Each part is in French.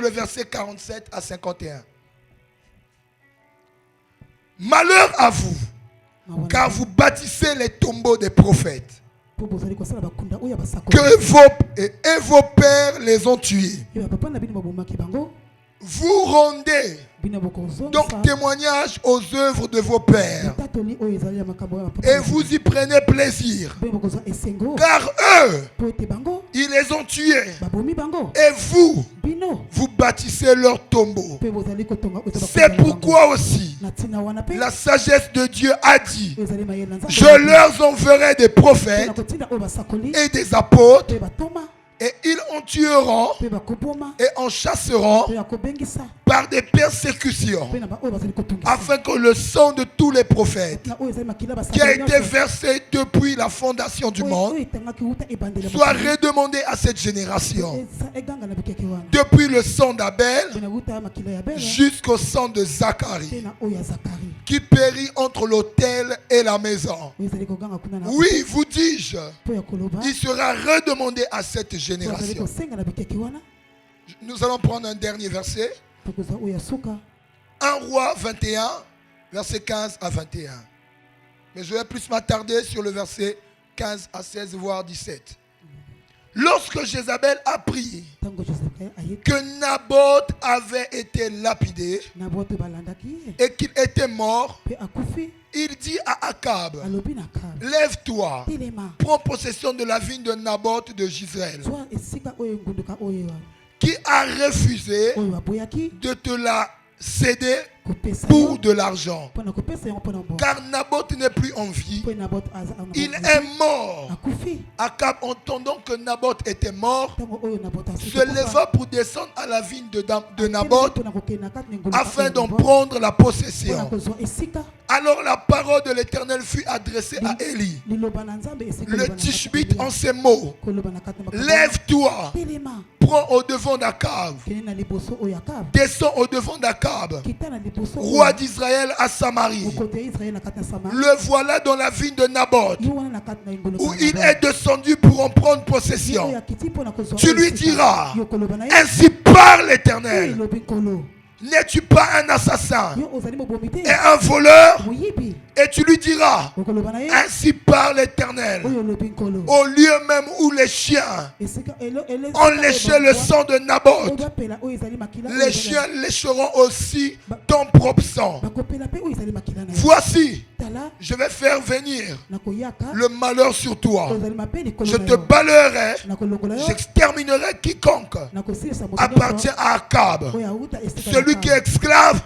sur le verset 47 à 51. Malheur à vous, car vous bâtissez les tombeaux des prophètes que vos pères les ont tués. Vous rendez donc témoignage aux œuvres de vos pères et vous y prenez plaisir, car eux, ils les ont tués et vous bâtissez leurs tombeaux. C'est pourquoi aussi la sagesse de Dieu a dit: je leur enverrai des prophètes et des apôtres, et ils en tueront et en chasseront par des persécutions, afin que le sang de tous les prophètes qui a été versé depuis la fondation du monde soit redemandé à cette génération, depuis le sang d'Abel jusqu'au sang de Zacharie, qui périt entre l'autel et la maison. Oui, vous dis-je, il sera redemandé à cette génération. Nous allons prendre un dernier verset. 1 Roi 21, verset 15 à 21. Mais je vais plus m'attarder sur le verset 15 à 16, voire 17. Lorsque Jézabel apprit que Naboth avait été lapidé et qu'il était mort, il dit à Akab: lève-toi, prends possession de la vigne de Naboth de Jezreel, qui a refusé de te la céder pour de l'argent. Car Naboth n'est plus en vie, il est mort. Akab, entendant que Naboth était mort, se leva pour descendre à la vigne de Naboth afin d'en prendre la possession. Alors la parole de l'Éternel fut adressée à Élie, le Tishbite, en ces mots: lève-toi, prends au devant d'Akab, descends au devant d'Akab, roi d'Israël, à Samarie. Le voilà dans la vigne de Naboth, où il est descendu pour en prendre possession. Tu lui diras: ainsi parle l'Éternel. N'es-tu pas un assassin et un voleur? Et tu lui diras: ainsi parle l'Éternel. Au lieu même où les chiens ont léché le sang de Naboth, les chiens lécheront aussi ton propre sang. Voici, je vais faire venir le malheur sur toi. Je te balayerai, j'exterminerai quiconque appartient à Akab, celui qui est esclave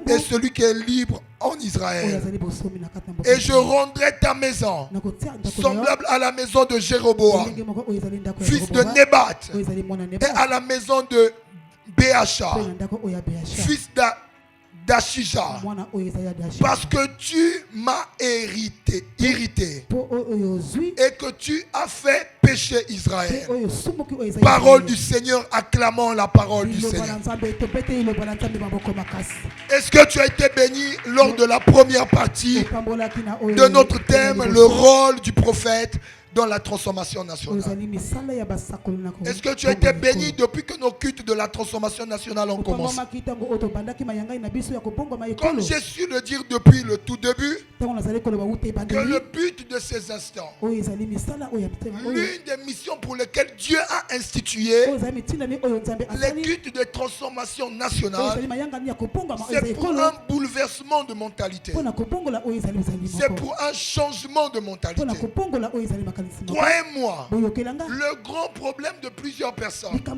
et celui qui est libre en Israël. Et je rendrai ta maison semblable à la maison de Jéroboam, fils de Nébat, et à la maison de Béacha, fils d'Achija, parce que tu m'as irrité et que tu as fait pécher Israël. Parole du Seigneur, acclamons la parole du Seigneur. Est-ce que tu as été béni lors de la première partie de notre thème, le rôle du prophète dans la transformation nationale? Est-ce que tu as été béni depuis que nos cultes de la transformation nationale ont commencé? Comme j'ai su le dire depuis le tout début, que le but de ces instants, l'une des missions pour lesquelles Dieu a institué les cultes de transformation nationale, c'est pour un bouleversement de mentalité. C'est pour un changement de mentalité. Croyez-moi, le grand problème de plusieurs personnes, c'est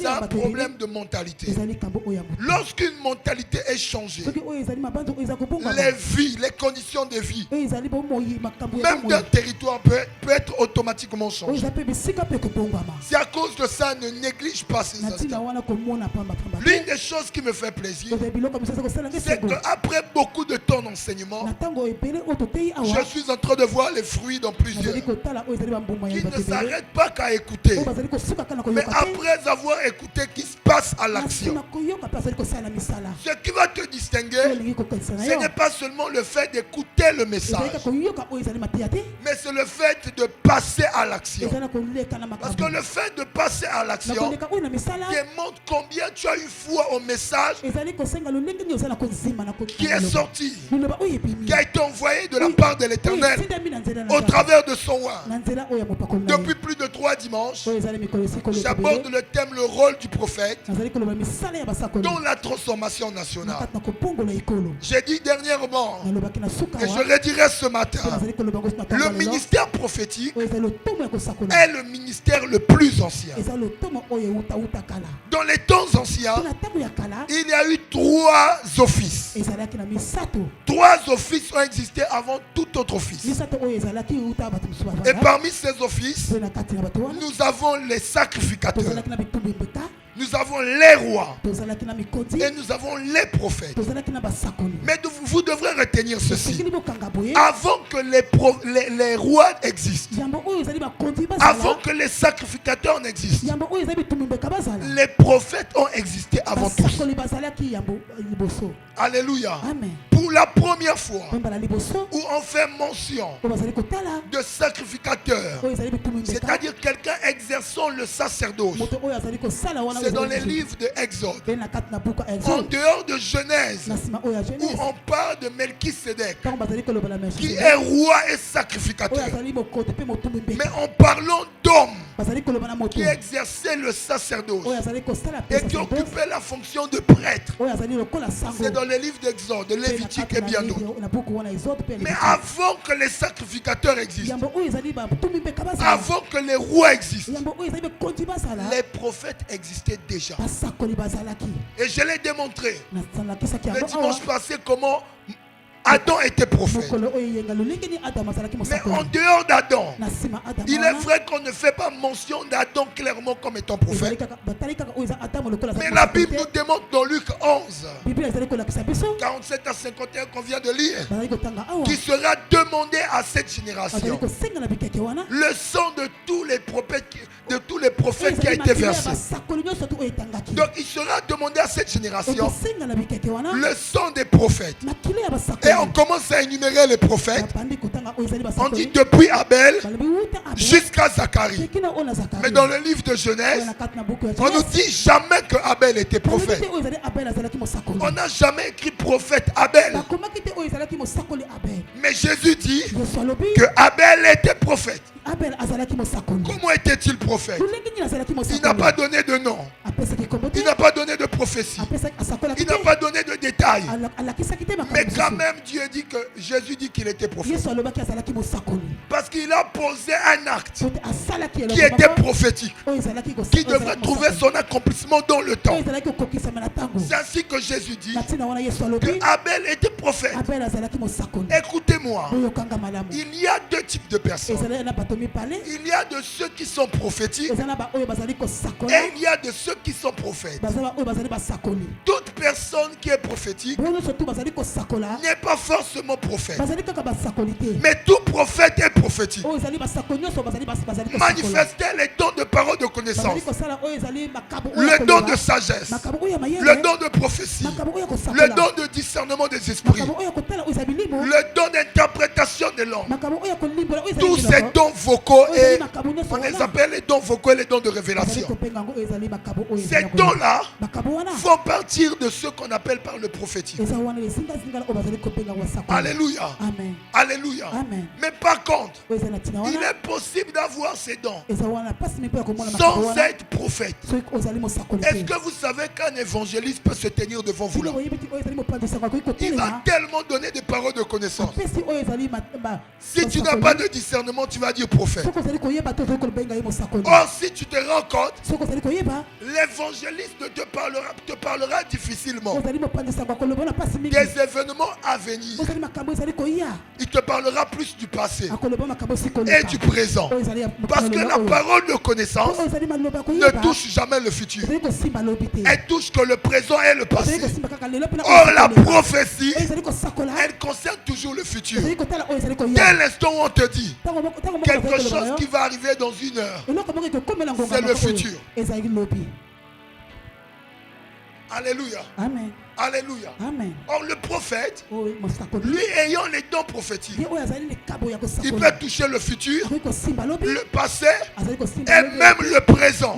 un problème de mentalité. Lorsqu'une mentalité est changée, les vies, les conditions de vie, même d'un territoire peut être automatiquement changé. C'est à cause de ça, ne néglige pas ces instants. L'une des choses qui me fait plaisir, c'est qu'après beaucoup de temps d'enseignement, je suis en train de voir les fruits dans plusieurs qui ne s'arrête pas qu'à écouter, mais après avoir écouté, qui se passe à l'action. Ce qui va te distinguer, ce n'est pas seulement le fait d'écouter le message, mais c'est le fait de passer à l'action. Parce que le fait de passer à l'action démontre combien tu as eu foi au message qui est sorti, qui a été envoyé de la part de l'Éternel au travers de son roi. Depuis plus de 3 dimanches, j'aborde le thème, le rôle du prophète dans la transformation nationale. J'ai dit dernièrement, et je le dirai ce matin, le ministère prophétique est le ministère le plus ancien. Dans les temps anciens, il y a eu 3 offices. 3 offices ont existé avant tout autre office. Et parmi ces offices, nous avons les sacrificateurs, nous avons les rois et nous avons les prophètes. Mais vous devrez retenir ceci. Avant que les rois existent, avant que les sacrificateurs n'existent, les prophètes ont existé avant tous. Alléluia. Pour la première fois où on fait mention de sacrificateurs, c'est-à-dire quelqu'un exerçant le sacerdoce, c'est dans les livres de Exode. En dehors de Genèse, où on parle de Melchisédek, qui est roi et sacrificateur. Mais en parlant d'hommes qui exerçaient le sacerdoce et qui occupaient la fonction de prêtre, c'est dans les livres d'Exode, de Lévitique et bien d'autres. Mais avant que les sacrificateurs existent, avant que les rois existent, les prophètes existaient déjà. Et je l'ai démontré le dimanche passé comment Adam était prophète. Mais en dehors d'Adam, il est vrai qu'on ne fait pas mention d'Adam clairement comme étant prophète. Mais la Bible nous démontre dans Luc 11, 47 à 51 qu'on vient de lire, qui sera demandé à cette génération le sang de tous les prophètes qui a été versé. Donc il sera demandé à cette génération le sang des prophètes. Et on commence à énumérer les prophètes. On dit depuis Abel jusqu'à Zacharie. Mais dans le livre de Genèse, on nous dit jamais que Abel était prophète. On n'a jamais écrit prophète Abel. Mais Jésus dit que Abel était prophète. Comment était-il prophète? Il n'a pas donné de nom. Il n'a pas donné de prophétie. Il n'a pas donné de détails. Mais quand même, Jésus dit qu'il était prophète. Parce qu'il a posé un acte qui était prophétique, qui devrait trouver son accomplissement dans le temps. C'est ainsi que Jésus dit que Abel était prophète. Écoutez-moi, il y a 2 types de personnes. Il y a de ceux qui sont prophétiques et il y a de ceux qui sont prophètes. Toute personne qui est prophétique n'est pas forcément prophète. Mais tout prophète est prophétique. Manifester les dons de parole de connaissance, le don de sagesse, le don de prophétie, le don de discernement des esprits, le don d'interprétation des langues. Tous ces dons vocaux, et on les appelle les dons vocaux et les dons de révélation. Ces dons-là font partir de ce qu'on appelle par le prophétique. Alléluia. Amen. Alléluia. Amen. Mais par contre, il est possible d'avoir ces dons sans être prophète. Est-ce que vous savez qu'un évangéliste peut se tenir devant vous là? Il va tellement donner des paroles de connaissance. Si tu n'as pas de discernement, tu vas dire prophète. Or, si tu te rends compte, l'évangéliste te parlera difficilement des événements à venir. Il te parlera plus du passé et du présent. Parce que la parole de connaissance ne touche jamais le futur. Elle touche que le présent et le passé. Or, la prophétie, elle concerne toujours le futur. Dès l'instant où on te dit quelque chose qui va arriver dans une heure. C'est le futur. Alléluia. Amen. Alléluia. Amen. Or le prophète, lui ayant les dons prophétiques, il peut toucher le futur, le passé et même le présent.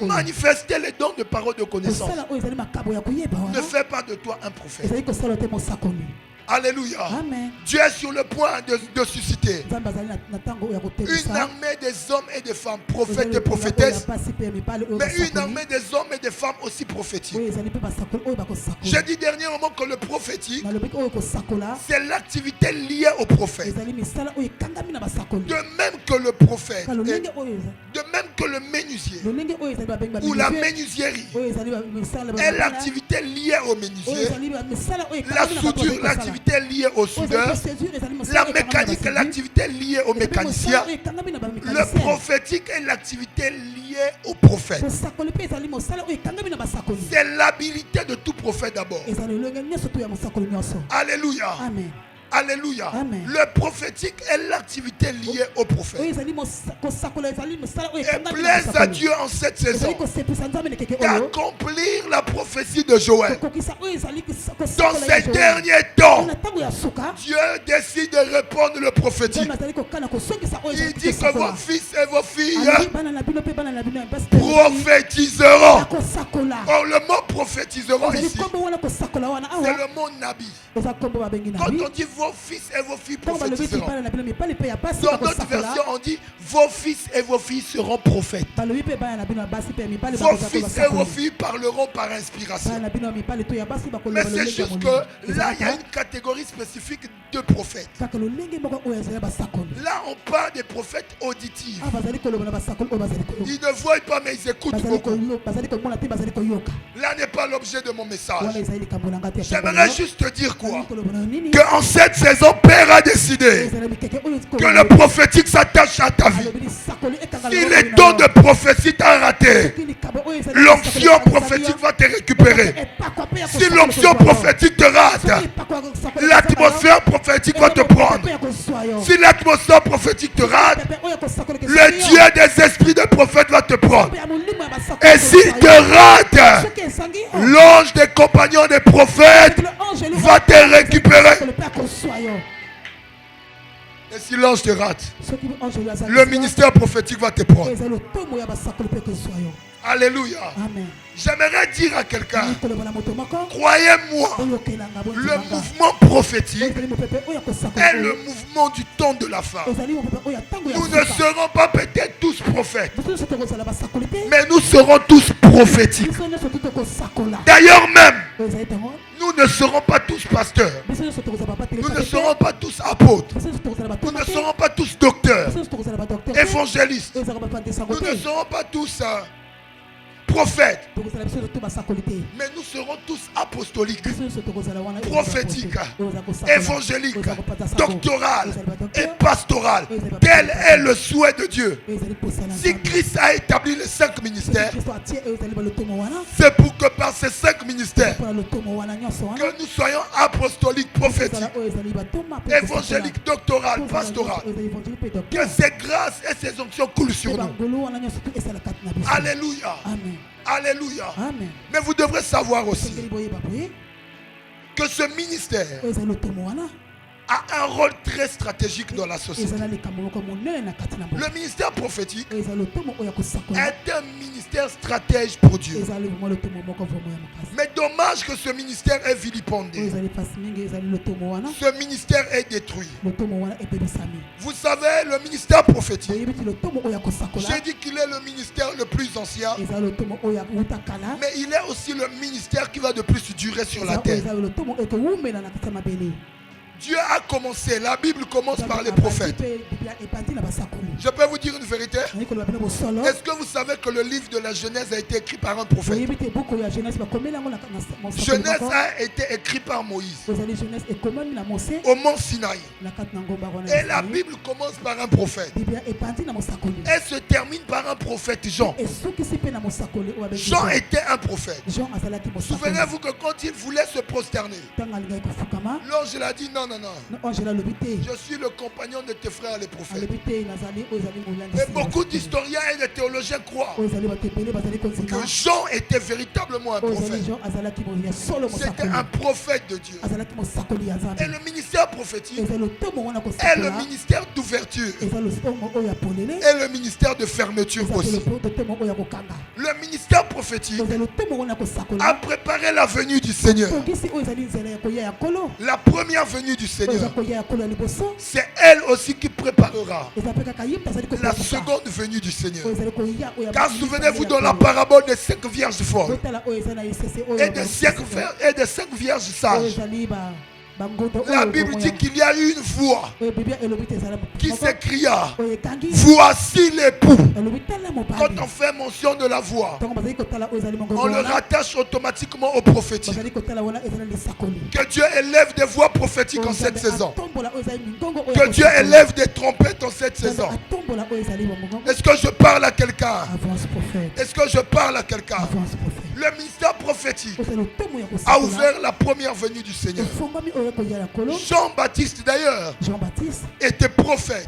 Manifester les dons de parole de connaissance ne fait pas de toi un prophète. Alléluia. Amen. Dieu est sur le point de susciter une armée des hommes et des femmes, prophètes et prophétesses, mais une armée des hommes et des femmes aussi prophétiques. J'ai dit dernièrement que le prophétique, c'est l'activité liée au prophète. De même que le prophète, de même que le menuisier ou la menuisierie est l'activité liée au menuisier, la soudure, l'activité liée au soudeur, la mécanique est l'activité liée au mécanicien, le prophétique est l'activité liée au prophète. C'est l'habilité de tout prophète d'abord. Alléluia. Amen. Alléluia. Amen. Le prophétique est l'activité liée au prophète. Et plaise à Dieu en cette saison d'accomplir la prophétie de Joël. Dans ces derniers temps, Dieu décide de répondre le prophétique. Il dit que vos fils et vos filles prophétiseront. Or, le mot prophétiseront ici, c'est le mot nabi. Quand on dit vos fils et vos filles prophétiseront, dans notre version on dit vos fils et vos filles seront prophètes. Vos fils et vos filles parleront par inspiration. Mais c'est juste que là il y a une catégorie spécifique de prophètes. Là on parle des prophètes auditifs. Ils ne voient pas mais ils écoutent beaucoup. Là n'est pas l'objet de mon message. J'aimerais juste te dire quoi? Que en cette saison, Père a décidé que le prophétique s'attache à ta vie. Si les dons de prophétie t'ont raté, l'onction prophétique va te récupérer. Si l'onction prophétique te rate, l'atmosphère prophétique va te prendre. Si l'atmosphère prophétique te rate, le Dieu des esprits de prophète va te prendre. Et s'il te rate, l'ange des compagnons des prophètes va te récupérer. Et si l'ange te rate, le ministère prophétique va te prendre. Alléluia. J'aimerais dire à quelqu'un, croyez-moi, le mouvement prophétique est le mouvement du temps de la fin. Nous ne serons pas peut-être tous prophètes, mais nous serons tous prophétiques. D'ailleurs même, nous ne serons pas tous pasteurs, nous ne serons pas tous apôtres, nous ne serons pas tous docteurs, évangélistes, nous ne serons pas tous prophètes, mais nous serons tous apostoliques, prophétiques, évangéliques, doctorales et pastorales. Tel est le souhait de Dieu. Si Christ a établi les 5 ministères, c'est pour que par ces 5 ministères que nous soyons apostoliques, prophétiques, évangéliques, doctorales, pastorales, que ces grâces et ces onctions coulent sur nous. Alléluia. Alléluia. Amen. Mais vous devrez savoir aussi que ce ministère a un rôle très stratégique dans la société. Le ministère prophétique est un ministère stratège pour Dieu. Mais dommage que ce ministère est vilipendé. Ce ministère est détruit. Vous savez, le ministère prophétique, j'ai dit qu'il est le ministère le plus ancien, mais il est aussi le ministère qui va de plus durer sur la terre. Dieu a commencé, la Bible commence par les prophètes. Je peux vous dire une vérité? Est-ce que vous savez que le livre de la Genèse a été écrit par un prophète? Genèse a été écrit par Moïse au mont Sinaï. Et la Bible commence par un prophète et se termine par un prophète, Jean. Jean était un prophète. Souvenez-vous que quand il voulait se prosterner, l'ange l'a dit non. non, non, non. Je suis le compagnon de tes frères les prophètes. Et beaucoup d'historiens et de théologiens croient que Jean était véritablement un prophète. C'était un prophète de Dieu. Et le ministère prophétique est le ministère d'ouverture et le ministère de fermeture aussi. Le ministère prophétique a préparé la venue du Seigneur. La première venue du Seigneur, c'est elle aussi qui préparera la seconde venue du Seigneur. Car souvenez-vous dans la parabole des 5 vierges folles et des 5 vierges sages. La Bible dit qu'il y a eu une voix qui s'écria: voici l'époux. Quand on fait mention de la voix, on le rattache automatiquement au prophétique. Que Dieu élève des voix prophétiques en cette saison. Que Dieu élève des trompettes en cette saison. Est-ce que je parle à quelqu'un? Est-ce que je parle à quelqu'un? Le ministère prophétique a ouvert la première venue du Seigneur. Jean-Baptiste d'ailleurs était prophète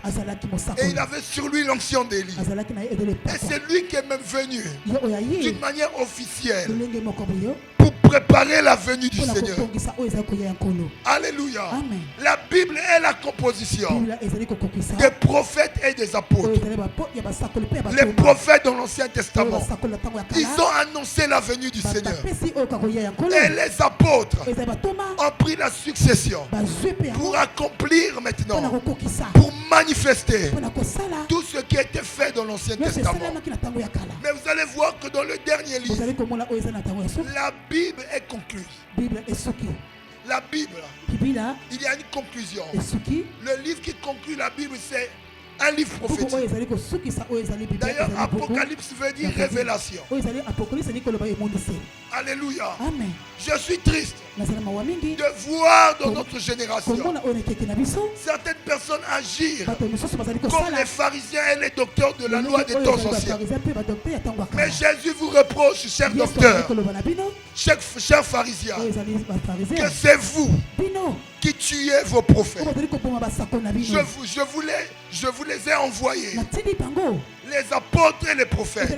et il avait sur lui l'onction d'Élie. Et c'est lui qui est même venu d'une manière officielle pour préparer la venue du Seigneur. Alléluia. La Bible est la composition des prophètes et des apôtres. Les prophètes dans l'Ancien Testament, ils ont annoncé la venue du Seigneur. Et les apôtres ont pris la succession pour accomplir maintenant, pour manifester tout ce qui a été fait dans l'Ancien Testament. Mais vous allez voir que dans le dernier livre, la Bible est conclue. La Bible, il y a une conclusion. Le livre qui conclut la Bible, c'est un livre prophétique. D'ailleurs, Apocalypse veut dire révélation. Alléluia. Amen. Je suis triste de voir dans notre génération certaines personnes agir comme les pharisiens et les docteurs de la loi des temps anciens. Mais Jésus vous reproche, chers docteurs, chers pharisiens, que c'est vous qui tuez vos prophètes. Je vous les ai envoyés. Les apôtres et les prophètes,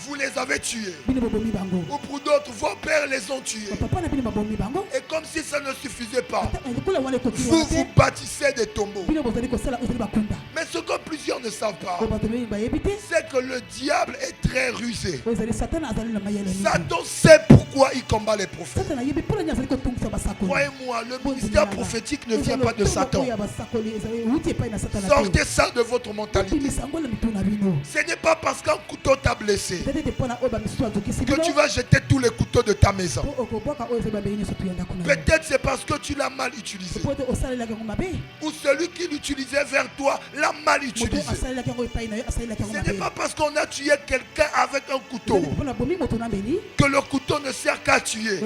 vous les avez tués. Ou pour d'autres, vos pères les ont tués. Et comme si ça ne suffisait pas, vous vous bâtissez des tombeaux. Mais ce que plusieurs ne savent pas, c'est que le diable est très rusé. Satan sait pourquoi il combat les prophètes. Croyez-moi, le ministère prophétique ne vient pas de Satan. Sortez ça de votre mentalité. Ce n'est pas parce qu'un couteau t'a blessé que tu vas jeter tous les couteaux de ta maison. Peut-être c'est parce que tu l'as mal utilisé. Ou celui qui l'utilisait vers toi l'a mal utilisé. Ce n'est pas parce qu'on a tué quelqu'un avec un couteau que le couteau ne sert qu'à tuer.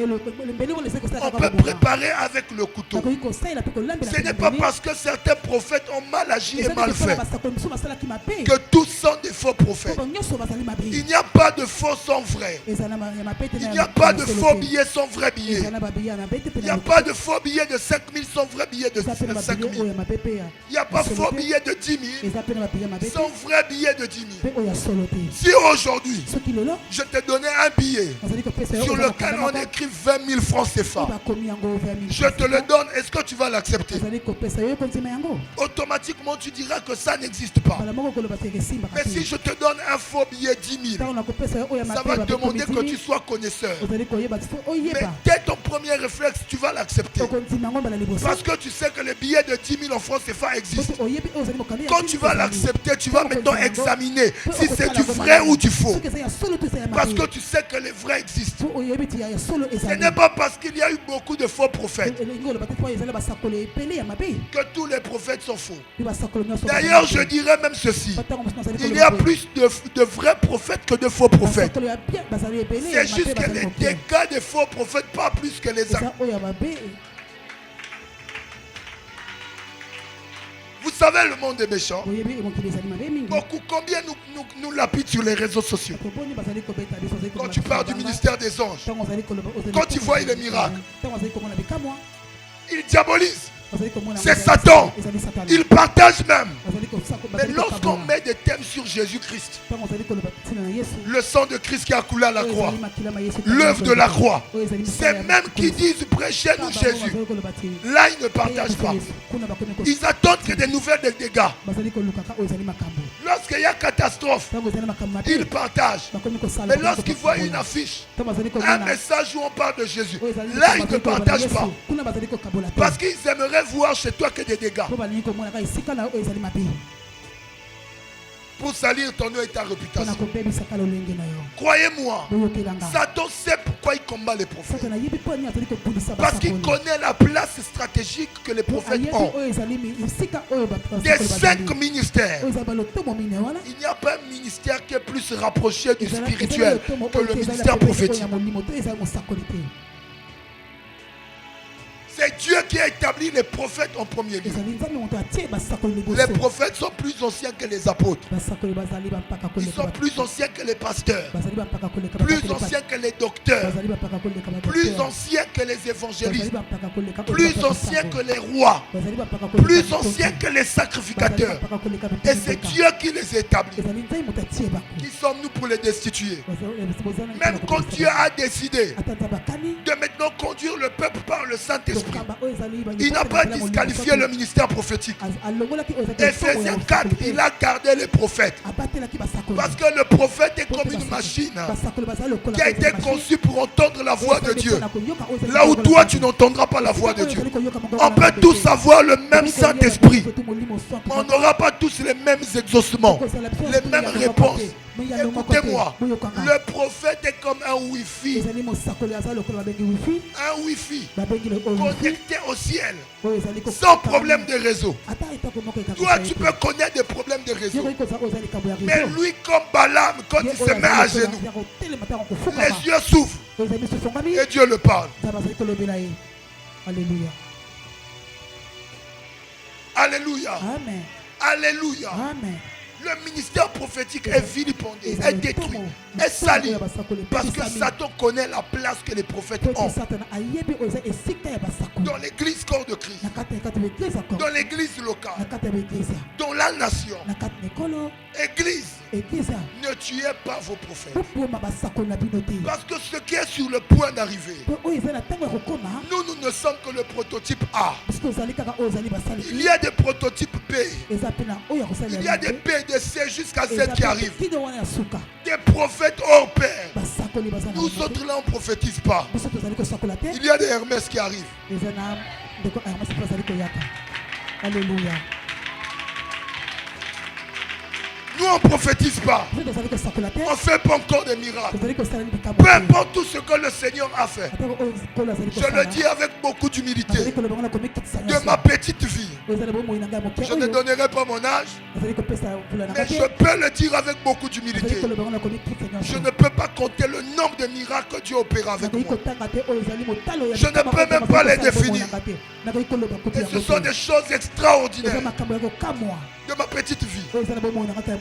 On peut préparer avec le couteau. Ce n'est pas parce que certains prophètes ont mal agi et mal fait que tous sont des faux prophètes. Il n'y a pas de faux sans vrai. Il n'y a pas de faux billets sans vrai billets. Il n'y a pas de faux billets de 5 000 sans vrai billets de 5 000. Il n'y a pas de faux billets de 10 000 sans vrai billet de 10 000. Si aujourd'hui je te donnais un billet sur lequel on écrit 20 000 francs CFA, je te le donne, est-ce que tu vas l'accepter? Automatiquement tu diras que ça n'existe pas. Mais si je te donne un faux billet 10 000, ça va te demander que tu sois connaisseur. Mais dès ton premier réflexe, tu vas l'accepter. Parce que tu sais que les billets de 10 000 en francs CFA existent. Quand tu vas l'accepter, tu vas maintenant examiner si c'est du vrai ou du faux. Parce que tu sais que les vrais existent. Ce n'est pas parce qu'il y a eu beaucoup de faux prophètes que tous les prophètes sont faux. D'ailleurs, je dirais même ceci. Il y a plus de vrais prophètes que de faux prophètes. C'est juste que les dégâts des faux prophètes, pas plus que les actes. Vous savez, le monde est méchant. Beaucoup, combien nous lapident sur les réseaux sociaux. Quand tu parles du ministère des anges, quand tu vois les miracles, Il diabolise. C'est Satan. Il partage même. Mais lorsqu'on met des thèmes sur Jésus-Christ, le sang de Christ qui a coulé à la croix, l'œuvre de la croix, c'est même qui disent prêchez nous Jésus. Là, ils ne partagent pas. Ils attendent que des nouvelles de dégâts. Lorsqu'il y a catastrophe, ils partagent. Mais lorsqu'ils voient une affiche, un message où on parle de Jésus, là, ils ne partagent pas. Parce qu'ils aimeraient voir chez toi que des dégâts. Pour salir ton nom et ta réputation. Croyez-moi, Satan sait pourquoi il combat les prophètes. Parce qu'il connaît la place stratégique que les prophètes ont. Des 5 ministères, il n'y a pas un ministère qui est plus rapproché du spirituel que le ministère prophétique. C'est Dieu qui a établi les prophètes en premier lieu. Les prophètes sont plus anciens que les apôtres. Ils sont plus anciens que les pasteurs. Plus anciens que les docteurs. Plus anciens que les évangélistes. Plus anciens que les rois. Plus anciens que les sacrificateurs. Et c'est Dieu qui les établit. Qui sommes-nous pour les destituer? Même quand Dieu a décidé de maintenant conduire le peuple par le Saint-Esprit, il n'a pas disqualifié le ministère prophétique. Ephésiens 4, il a gardé les prophètes. Parce que le prophète est comme une machine qui a été conçue pour entendre la voix de Dieu. Là où toi tu n'entendras pas la voix de Dieu. On peut tous avoir le même Saint-Esprit. On n'aura pas tous les mêmes exaucements, les mêmes réponses. Écoutez-moi, le prophète est comme un Wi-Fi. Un Wi-Fi connecté au ciel, sans problème de réseau. Toi, tu peux connaître des problèmes de réseau. Mais lui, comme Balaam, quand il se met à genoux, les yeux s'ouvrent et Dieu le parle. Alléluia. Alléluia. Amen. Alléluia. Amen. Le ministère prophétique est vilipendé, est détruit, est sali. Parce que Satan connaît la place que les prophètes ont. Dans l'église corps de Christ, dans l'église locale, dans la nation. Église, ne tuez pas vos prophètes. Parce que ce qui est sur le point d'arriver, nous ne sommes que le prototype A. Il y a des prototypes B. Il y a des B, des C jusqu'à Z qui arrivent. Des prophètes hors pair. Nous autres là, on ne prophétise pas. Il y a des Hermès qui arrivent. Alléluia. Nous on ne prophétise pas. On ne fait pas encore des miracles. Peu importe tout ce que le Seigneur a fait. Je le dis avec beaucoup d'humilité. De ma petite vie. Je ne donnerai pas mon âge. Mais je peux le dire avec beaucoup d'humilité. Je ne peux pas compter le nombre de miracles que Dieu opère avec moi. Je ne peux même pas les définir. Et ce sont des choses extraordinaires. De ma petite vie.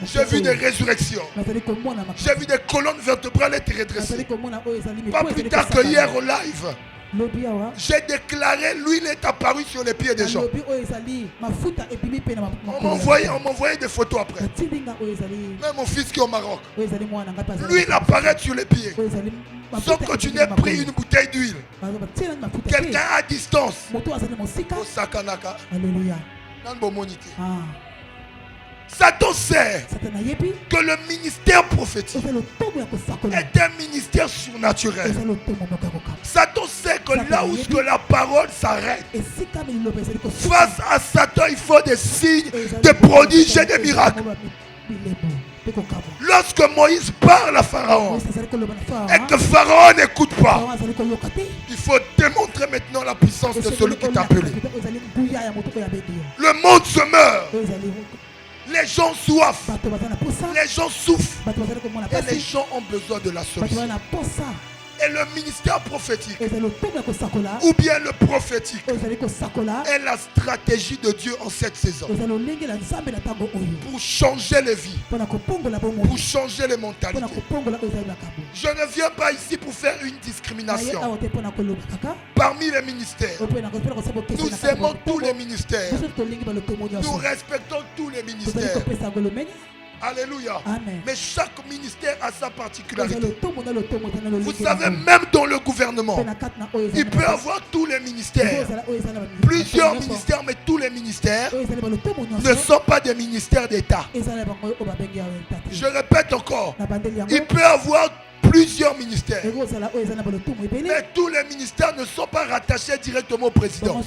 J'ai vu des résurrections. J'ai vu des colonnes vertébrales être redressées. Pas plus tard que hier au live, j'ai déclaré, l'huile est apparue sur les pieds des gens. On m'envoyait des photos après. Même mon fils qui est au Maroc. L'huile apparaît sur les pieds. Sans que tu n'aies pris une bouteille d'huile. Quelqu'un à distance. Osakanaka. Alléluia. Satan sait que le ministère prophétique est un ministère surnaturel. Satan sait que là où la parole s'arrête, face à Satan, il faut des signes, des prodiges et des miracles. Lorsque Moïse parle à Pharaon et que Pharaon n'écoute pas, il faut démontrer maintenant la puissance de celui qui t'a appelé. Le monde se meurt. Les gens soifent, les gens souffrent et les gens ont besoin de la solution. Et le ministère prophétique ou bien le prophétique est la stratégie de Dieu en cette saison pour changer les vies, pour changer les mentalités. Je ne viens pas ici pour faire une discrimination parmi les ministères. Nous aimons tous les ministères. Nous respectons tous les ministères. Alléluia. Amen. Mais chaque ministère a sa particularité. Vous savez, même dans le gouvernement, il peut y avoir tous les ministères. Plusieurs ministères, mais tous les ministères ne sont pas des ministères d'État. Je répète encore, il peut y avoir plusieurs ministères. Mais tous les ministères ne sont pas rattachés directement au président.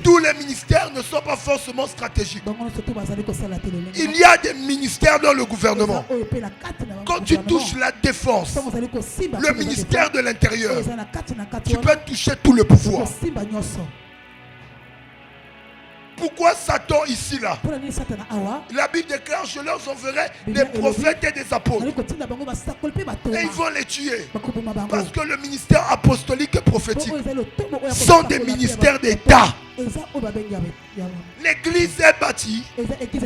Tous les ministères ne sont pas forcément stratégiques. Il y a des ministères dans le gouvernement. Quand tu touches la défense, le ministère de l'Intérieur, tu peux toucher tout le pouvoir. Pourquoi Satan ici là? La Bible déclare: je leur enverrai des prophètes et des apôtres. Et ils vont les tuer. Parce que le ministère apostolique et prophétique sont des ministères d'État. L'église est bâtie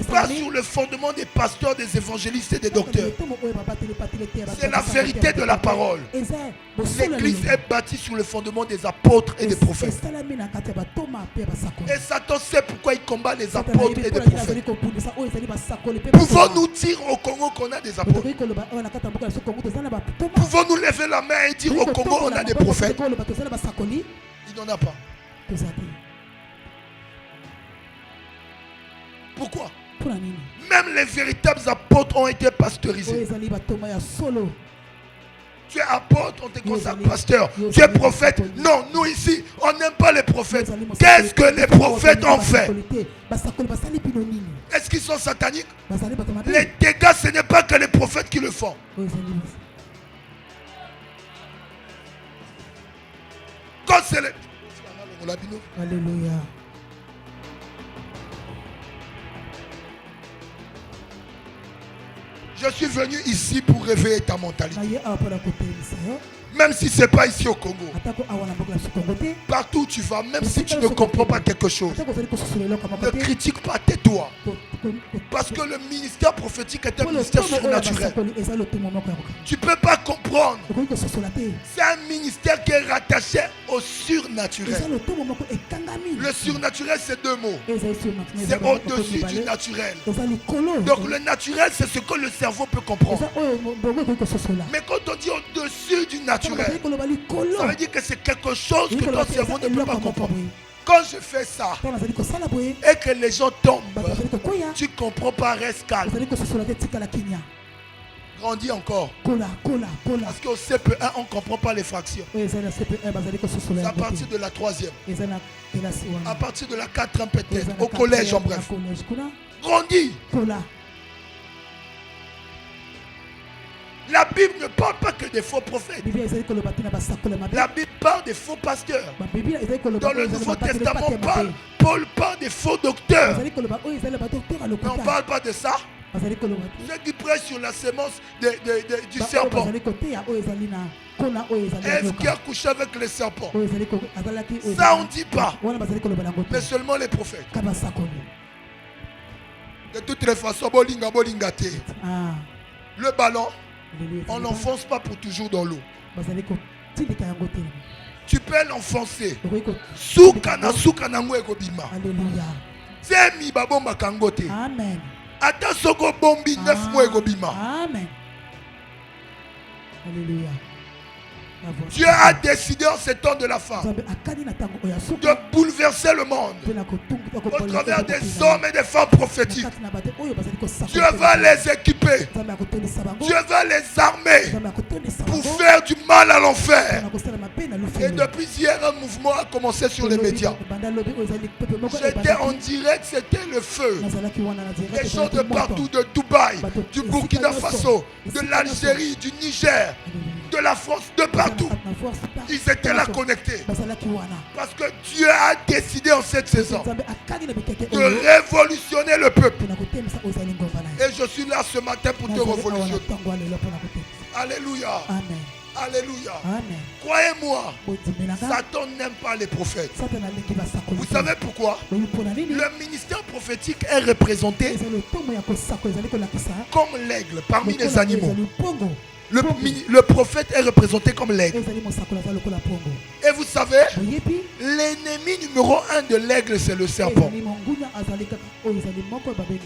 pas sur le fondement des pasteurs, des évangélistes et des docteurs. C'est la vérité de la parole. L'église est bâtie sur le fondement des apôtres et des prophètes. Et Satan sait pourquoi il combat les apôtres et les prophètes. Pouvons-nous dire au Congo qu'on a des apôtres? Pouvons-nous lever la main et dire au Congo on a des prophètes? Il n'en a pas. Pourquoi? Même les véritables apôtres ont été pasteurisés. Tu es apôtre, on te consacre pasteur. Tu es prophète. Non, nous ici, on n'aime pas les prophètes. Qu'est-ce que les prophètes ont fait? Est-ce qu'ils sont sataniques? Les dégâts, ce n'est pas que les prophètes qui le font. Quand c'est les... Alléluia. Je suis venu ici pour réveiller ta mentalité. Même si ce n'est pas ici au Congo. Partout où tu vas, même si tu ne comprends pas quelque chose, ne critique pas, tais-toi. Parce que le ministère prophétique est un ministère surnaturel. Tu ne peux pas comprendre. C'est un ministère qui est rattaché au surnaturel. Le surnaturel, c'est deux mots. C'est au-dessus du naturel. Donc le naturel, c'est ce que le cerveau peut comprendre. Mais quand on dit au-dessus du naturel, ça veut dire que c'est quelque chose que ton cerveau ne peut pas comprendre. Quand je fais ça et que les gens tombent, tu ne comprends pas, reste calme. Grandis encore. Parce qu'au CP1, on ne comprend pas les fractions. C'est à partir de la 3e. À partir de la 4e peut-être. Au collège en bref. Grandis. La Bible ne parle pas que des faux prophètes. La Bible parle des faux pasteurs. Dans le Nouveau Testament, Paul parle des faux docteurs. Mais on ne parle pas de ça. Ceux qui prêchent sur la sémence du serpent. Ève qui a couché avec les serpents. Ça on ne dit pas. Mais seulement les prophètes. De toutes les façons, le ballon, on n'enfonce pas pour toujours dans l'eau. Tu peux l'enfoncer. Amen. Amen. Alléluia. Dieu a décidé en ces temps de la fin de bouleverser le monde au travers des hommes et des femmes prophétiques. Dieu va les équiper. Dieu va les armer pour faire du mal à l'enfer. Et depuis hier, un mouvement a commencé sur les médias. J'étais en direct, c'était le feu. Les gens de partout, de Dubaï, du Burkina Faso, de l'Algérie, du Niger, de la France, de partout. Ils étaient là connectés. Parce que Dieu a décidé en cette saison de révolutionner le peuple. Et je suis là ce matin pour te révolutionner. Alléluia. Alléluia. Amen. Croyez-moi, Satan n'aime pas les prophètes. Vous savez pourquoi? Le ministère prophétique est représenté comme l'aigle parmi les animaux. Le prophète est représenté comme l'aigle. Et vous savez, l'ennemi numéro 1 de l'aigle, c'est le serpent.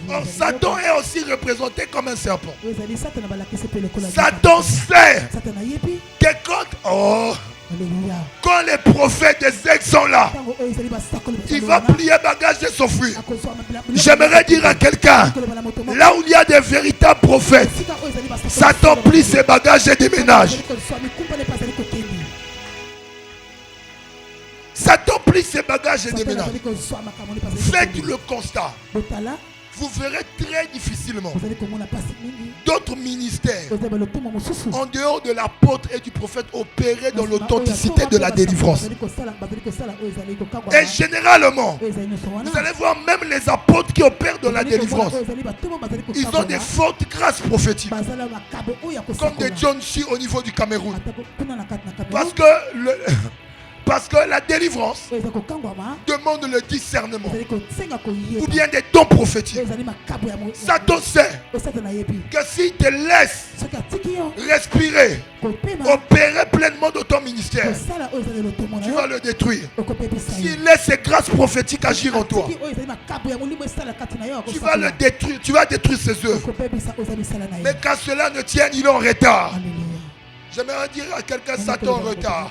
Or, Satan est aussi représenté comme un serpent. Satan sait que quand les prophètes des aigles sont là, il va plier bagage de s'enfuir. J'aimerais dire à quelqu'un, là où il y a des véritables prophètes, Satan plie ses bagages et déménage. Satan plie ses bagages et déménage. Faites le constat. Vous verrez très difficilement d'autres ministères en dehors de l'apôtre et du prophète opérer dans l'authenticité de la délivrance. Et généralement, vous allez voir même les apôtres qui opèrent dans la délivrance, ils ont des fortes grâces prophétiques, comme des John Chi au niveau du Cameroun. Parce que la délivrance demande le discernement ou bien des dons prophétiques. Satan sait que s'il te laisse respirer, opérer pleinement de ton ministère, tu vas le détruire. S'il laisse ses grâces prophétiques agir en toi, tu vas le détruire, tu vas détruire ses œuvres. Mais quand cela ne tienne, il est en retard. J'aimerais dire à quelqu'un, Satan en retard.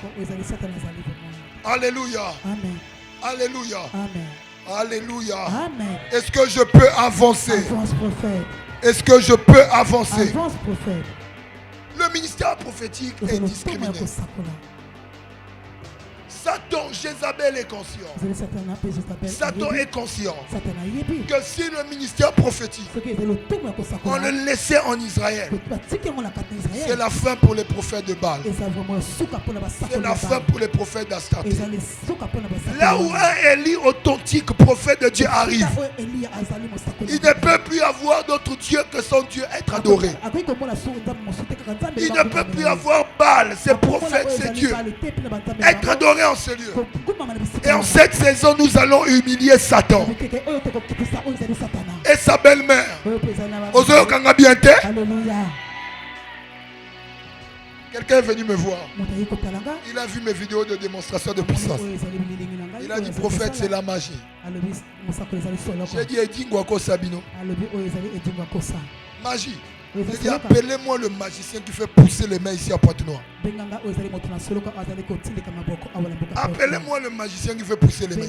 Alléluia. Amen. Alléluia. Amen. Alléluia. Amen. Est-ce que je peux avancer? Avance, prophète. Est-ce que je peux avancer? Avance, prophète. Le ministère prophétique est discriminé. Satan, Jézabel est conscient. Satan est conscient que si le ministère prophétique on le laissait en Israël, c'est la fin pour les prophètes de Baal. C'est la fin pour les prophètes d'Astarté. Là où un Élie authentique, prophète de Dieu arrive, il ne peut plus avoir d'autre Dieu que son Dieu être adoré. Il ne peut plus avoir Baal, ses prophètes, ses dieux, être adoré en ce lieu. Et en cette saison, nous allons humilier Satan et sa belle-mère. Quelqu'un est venu me voir. Il a vu mes vidéos de démonstration de puissance. Il a dit, prophète, c'est la magie. J'ai dit, Edingwako Sabino. Magie. J'ai dit, appelez-moi le magicien qui fait pousser les mains ici à Pointe-Noire. Appelez-moi le magicien qui fait pousser les mains.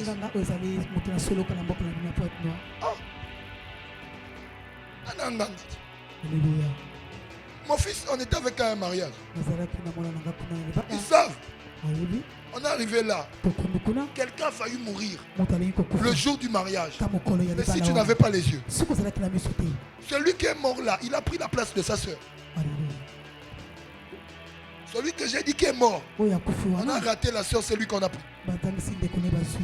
Mon fils, on était avec un mariage. Ils savent. On est arrivé là. Quelqu'un a failli mourir le jour du mariage. Mais si tu n'avais pas les yeux, celui qui est mort là, il a pris la place de sa soeur. Celui que j'ai dit qui est mort, on a raté la soeur, c'est lui qu'on a pris.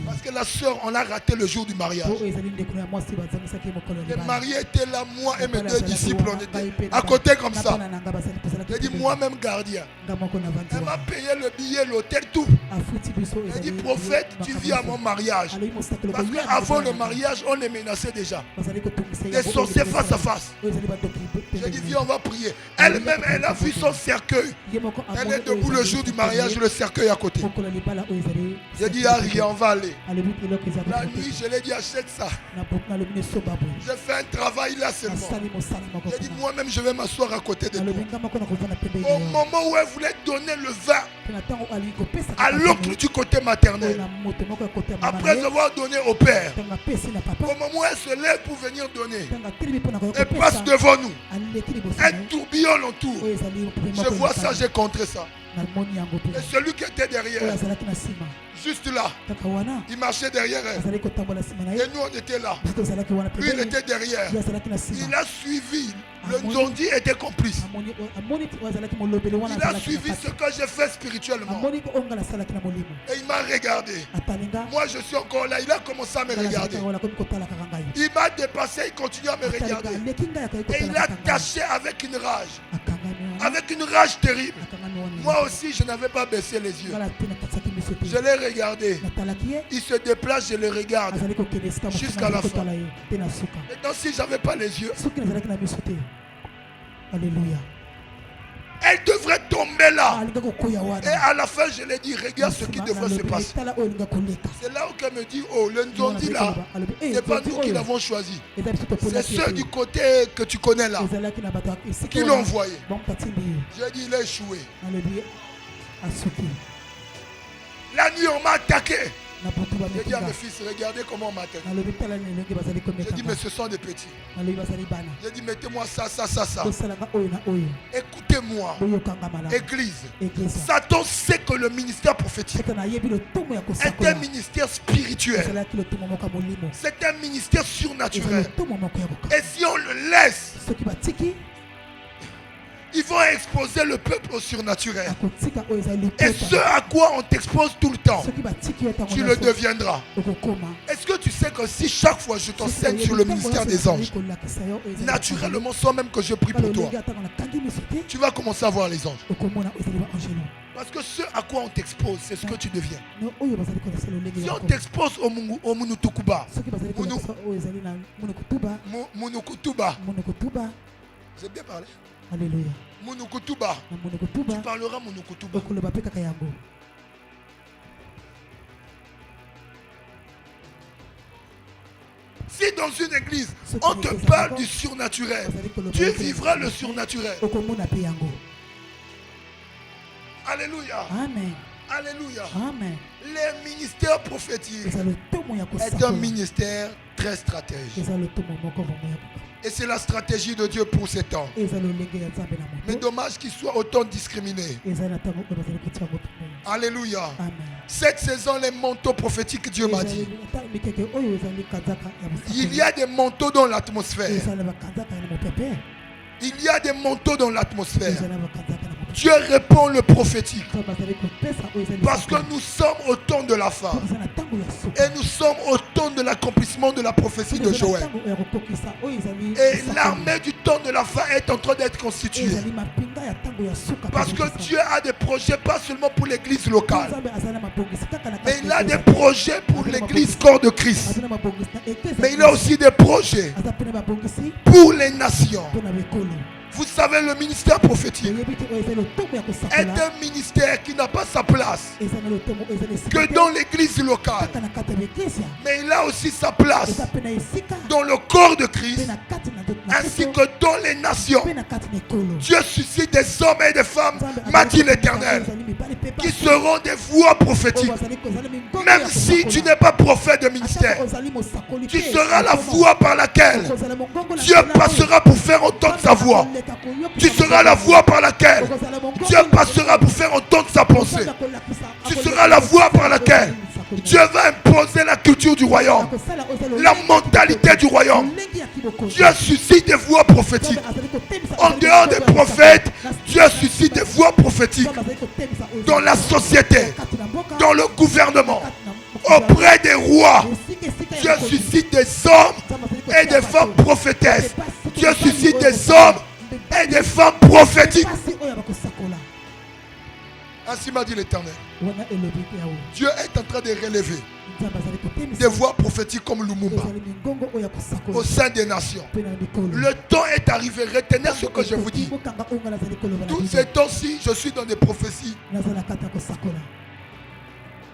Parce que la soeur, on a raté le jour du mariage. Les mariés étaient là, moi et mes deux disciples, on était à côté comme ça. J'ai dit, moi-même gardien. Elle m'a payé le billet, l'hôtel, tout. J'ai dit, prophète, tu vis à mon mariage. Parce qu'avant le mariage, on est menacé déjà. Des sorciers face à face. J'ai dit, viens, on va prier. Elle-même, elle a vu son cercueil. Elle est debout le jour du mariage, le cercueil à côté. J'ai dit, Ari, on va aller. La nuit, je l'ai dit, achète ça. J'ai fait un travail là seulement. J'ai dit, moi-même, je vais m'asseoir à côté de toi. Au moment où elle voulait donner le vin à l'oncle du côté maternel, après avoir donné au père, au moment où elle se lève pour venir donner, elle passe devant nous. Un tourbillon l'entoure. Je vois ça, j'ai contré ça. Et celui qui était derrière, juste là, il marchait derrière elle. Et nous, on était là. Lui, il était derrière. Il a suivi. Le Ndondi était complice. Il a suivi ce que j'ai fait spirituellement. Et il m'a regardé. Moi, je suis encore là. Il a commencé à me regarder. Il m'a dépassé. Il continue à me regarder. Et il a caché avec une rage. Avec une rage terrible. Moi aussi, je n'avais pas baissé les yeux. Je l'ai regardé. Il se déplace, je le regarde. Jusqu'à la fin. Maintenant, si je n'avais pas les yeux, Alléluia. elle devrait tomber là. Et à la fin, je l'ai dit, regarde ce qui devrait se passer. C'est là où elle me dit, oh, le Nzondi là, ce n'est pas nous qui l'avons choisi. C'est ceux du côté que tu connais là qui l'ont envoyé. J'ai dit, il a échoué. La nuit, on m'a attaqué. J'ai dit à mes fils, regardez comment on m'attaque. J'ai dit, mais ce sont des petits. J'ai dit, mettez-moi ça, ça, ça, ça. Écoutez-moi, Église. Satan sait que le ministère prophétique est un ministère spirituel. C'est un ministère surnaturel. Et si on le laisse, ils vont exposer le peuple au surnaturel. Et ce à quoi on t'expose tout le temps, tu le deviendras. Est-ce que tu sais que si chaque fois je t'enseigne sur le ministère des anges, naturellement, sans même que je prie pour toi, tu vas commencer à voir les anges. Parce que ce à quoi on t'expose, c'est ce que tu deviens. Si on t'expose au Munukutuba, j'ai bien parlé. Alléluia. Munukutuba. Tu parleras Munukutuba. Si dans une église, on te parle du surnaturel, tu vivras le surnaturel. Alléluia. Amen. Alléluia. Amen. Les ministères prophétiques est un ministère très stratégique. Et c'est la stratégie de Dieu pour ces temps. Mais dommage qu'il soit autant discriminé. Alléluia. Amen. Cette saison, les manteaux prophétiques, Dieu m'a dit. Il y a des manteaux dans l'atmosphère. Il y a des manteaux dans l'atmosphère. Dieu répond le prophétique. Parce que nous sommes au temps de la fin. Et nous sommes au temps de l'accomplissement de la prophétie de Joël. Et l'armée du temps de la fin est en train d'être constituée. Parce que Dieu a des projets pas seulement pour l'église locale, mais il a des projets pour l'église corps de Christ. Mais il a aussi des projets pour les nations. Vous savez, le ministère prophétique est un ministère qui n'a pas sa place que dans l'église locale. Mais il a aussi sa place dans le corps de Christ, ainsi que dans les nations. Dieu suscite des hommes et des femmes, m'a dit l'Éternel, qui seront des voix prophétiques. Même si tu n'es pas prophète de ministère, tu seras la voix par laquelle Dieu passera pour faire entendre sa voix. Tu seras la voix par laquelle Dieu passera pour faire entendre sa pensée. Tu seras la voix par laquelle Dieu va imposer la culture du royaume, la mentalité du royaume. Dieu suscite des voix prophétiques. En dehors des prophètes, Dieu suscite des voix prophétiques dans la société, dans le gouvernement, auprès des rois. Dieu suscite des hommes et des femmes prophétesses. Dieu suscite des hommes et des femmes prophétiques. Ainsi m'a dit l'Éternel. Dieu est en train de relever des voix prophétiques comme Lumumba au sein des nations. Le temps est arrivé. Retenez ce que je vous dis. Tous ces temps-ci, je suis dans des prophéties.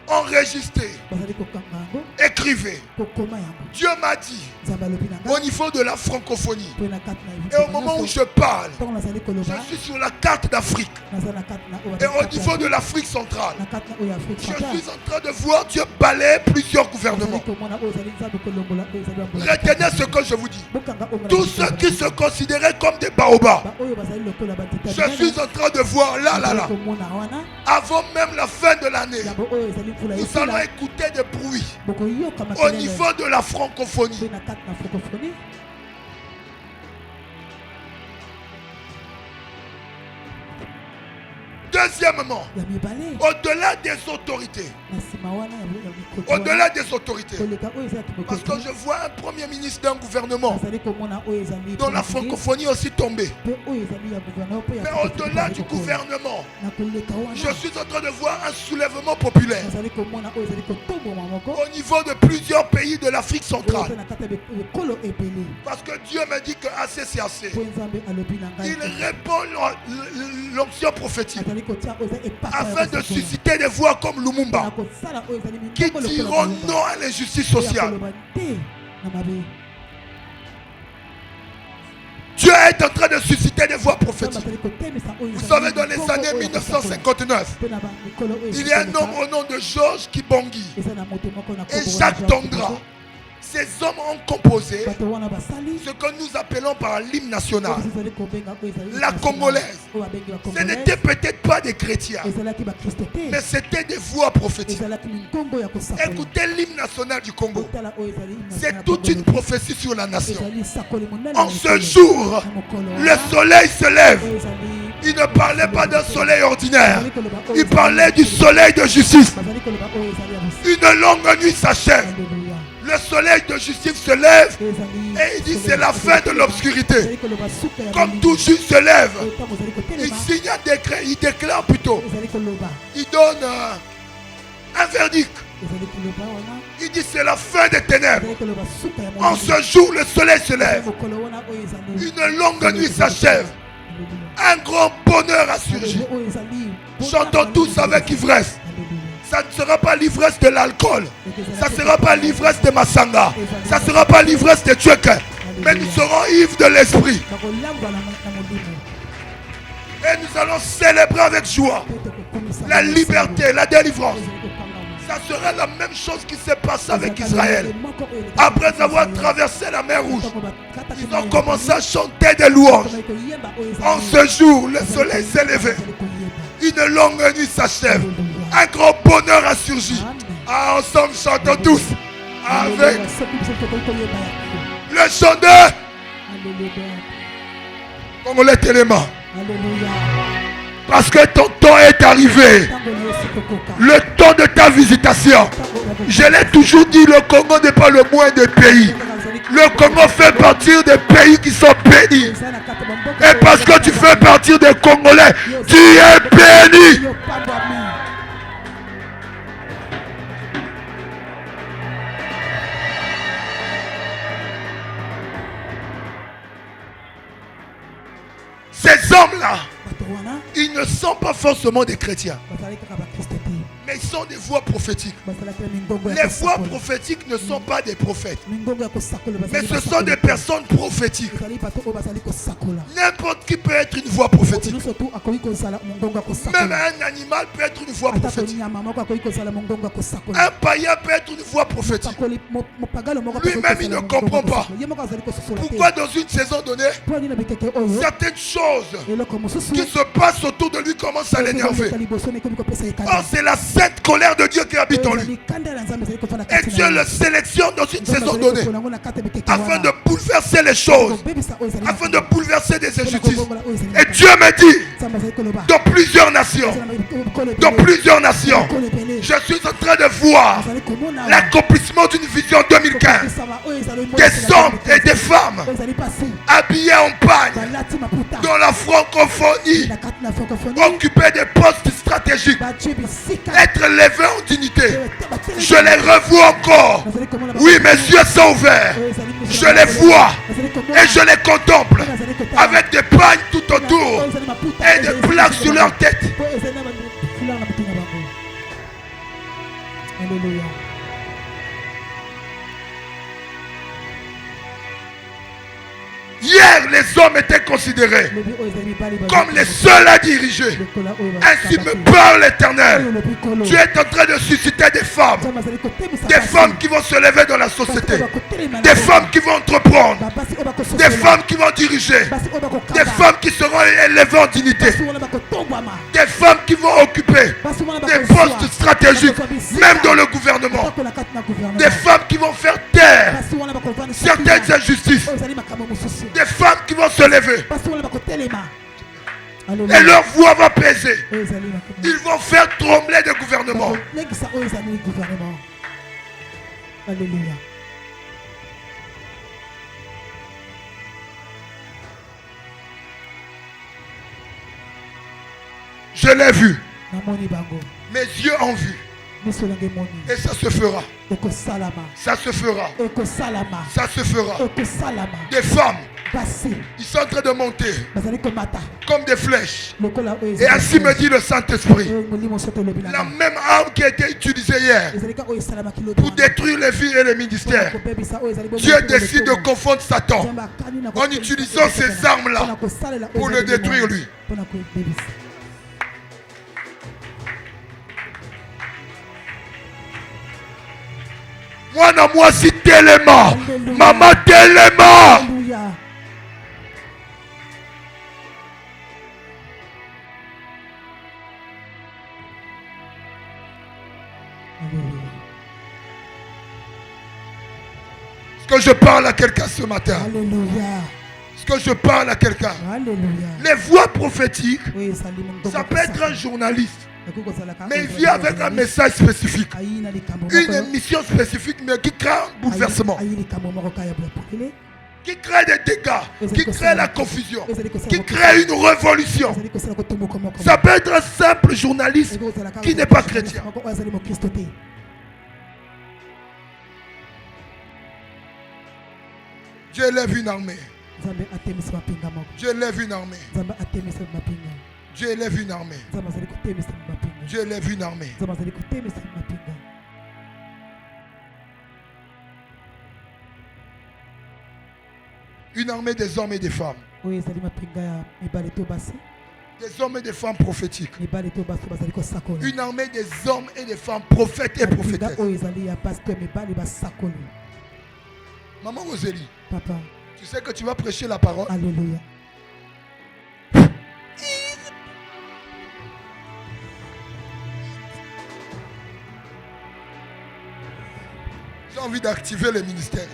Enregistrez, écrivez. Dieu m'a dit au niveau de la francophonie, et au moment où je parle, je suis sur la carte d'Afrique, et au niveau de l'Afrique centrale, je suis en train de voir Dieu balayer plusieurs gouvernements. Retenez ce que je vous dis. Tous ceux qui se considéraient comme des baobabs, je suis en train de voir là, avant même la fin de l'année, nous allons écouter des bruits au niveau de la francophonie. Deuxièmement, au-delà des autorités, parce que je vois un premier ministre d'un gouvernement dont la francophonie est aussi tombée. Mais au-delà du gouvernement, je suis en train de voir un soulèvement populaire au niveau de plusieurs pays de l'Afrique centrale. Parce que Dieu me dit que assez c'est assez. Il répond l'onction prophétique afin de susciter des voix comme Lumumba qui diront non à l'injustice sociale. Dieu est en train de susciter des voix prophétiques. Vous savez, dans les années 1959, il y a un homme au nom de Georges Kibongi et Jacques Tondra. Ces hommes ont composé ce que nous appelons par l'hymne national, la congolaise. Ce n'était peut-être pas des chrétiens, mais c'était des voix prophétiques. Écoutez l'hymne national du Congo. C'est toute une prophétie sur la nation. En ce jour, le soleil se lève. Il ne parlait pas d'un soleil ordinaire. Il parlait du soleil de justice. Une longue nuit s'achève. Le soleil de justice se lève et il dit c'est la fin de l'obscurité. Comme tout juge se lève, il signe un décret, il déclare plutôt. Il donne un verdict. Il dit c'est la fin des ténèbres. En ce jour, le soleil se lève. Une longue nuit s'achève. Un grand bonheur a surgi. Chantons tous avec ivresse. Ça ne sera pas l'ivresse de l'alcool. Ça ne sera pas l'ivresse de Masanga. Ça ne sera pas l'ivresse de Tchèque. Mais nous serons ivres de l'esprit. Et nous allons célébrer avec joie la liberté, la délivrance. Ça sera la même chose qui s'est passée avec Israël. Après avoir traversé la mer Rouge, ils ont commencé à chanter des louanges. En ce jour, le soleil s'est levé. Une longue nuit s'achève. Un grand bonheur a surgi. Ah, ensemble, chantons tous avec le chant de Congolais Téléma. Parce que ton temps est arrivé. Le temps de ta visitation. Je l'ai toujours dit, le Congo n'est pas le moins des pays. Le Congo fait partie des pays qui sont bénis. Et parce que tu fais partie des Congolais, tu es béni. Ces hommes-là, ils ne sont pas forcément des chrétiens, mais ils sont des voix prophétiques. Les voix prophétiques ne sont pas des prophètes, mais ce sont des personnes prophétiques. N'importe qui peut être une voix prophétique. Même un animal peut être une voix prophétique. Un païen peut être une voix prophétique. Lui-même, il ne comprend pas pourquoi dans une saison donnée, certaines choses qui se passent autour de lui commencent à l'énerver. Or, c'est la sainte colère de Dieu qui habite en lui. Et Dieu le sélectionne dans une saison donnée afin de bouleverser les choses, afin de bouleverser des injustices. Et Dieu me dit, dans plusieurs nations, je suis en train de voir l'accomplissement d'une vision 2015. Des hommes et des femmes habillés en pagne dans la francophonie, occuper des postes stratégiques, être élevés en dignité. Je les revois encore. Oui, mes yeux sont ouverts. Je les vois et je les contemple avec des pagnes tout autour et des plaques sur leur tête. Alléluia. Hier, les hommes étaient considérés comme les seuls à diriger. Ainsi me parle l'Éternel. Tu es en train de susciter des femmes qui vont se lever dans la société, des femmes qui vont entreprendre, des femmes qui vont diriger, des femmes qui seront élevées en dignité, des femmes qui vont occuper des postes stratégiques, même dans le gouvernement, des femmes qui vont faire taire certaines injustices, des femmes qui vont se lever. Et leur voix va peser. Ils vont faire trembler des gouvernements. Alléluia. Je l'ai vu. Mes yeux ont vu. Et ça se fera. Ça se fera. Ça se fera. Des femmes, ils sont en train de monter comme des flèches. Et ainsi me dit le Saint-Esprit. La même arme qui a été utilisée hier pour détruire les vies et les ministères, Dieu décide de confondre Satan en utilisant ces armes-là pour le détruire lui. Moi si tellement, maman tellement. Est-ce que je parle à quelqu'un ce matin? Alléluia. Est-ce que je parle à quelqu'un? Alléluia. Les voix prophétiques, ça peut être un journaliste, mais il vient avec un message spécifique, une mission spécifique, mais qui crée un bouleversement, qui crée des dégâts, qui crée la confusion, qui crée une révolution. Ça peut être un simple journaliste qui n'est pas chrétien. Dieu lève une armée. Dieu lève une armée. Dieu lève une armée. Dieu lève une armée. Une armée des hommes et des femmes. Des hommes et des femmes prophétiques. Une armée des hommes et des femmes prophètes et prophétesses. Maman Rosélie, papa, tu sais que tu vas prêcher la parole. Alléluia. J'ai envie d'activer le ministère.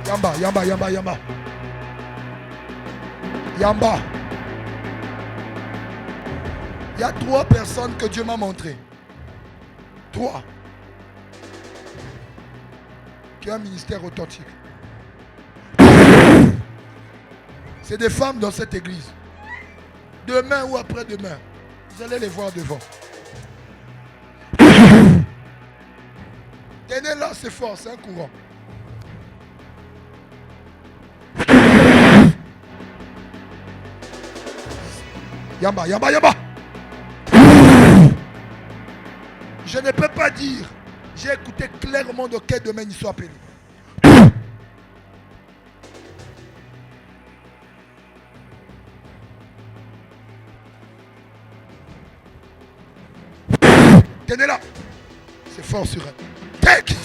Yamba, yamba, yamba, yamba. Yamba. Il y a 3 personnes que Dieu m'a montré. 3. Qui ont un ministère authentique. C'est des femmes dans cette église. Demain ou après-demain, vous allez les voir devant. Tenez là, c'est fort, c'est un courant. Yamba, yamba, yamba. Je ne peux pas dire. J'ai écouté clairement de quel domaine ils sont appelés. Tenez là. C'est fort sur elle. Take it.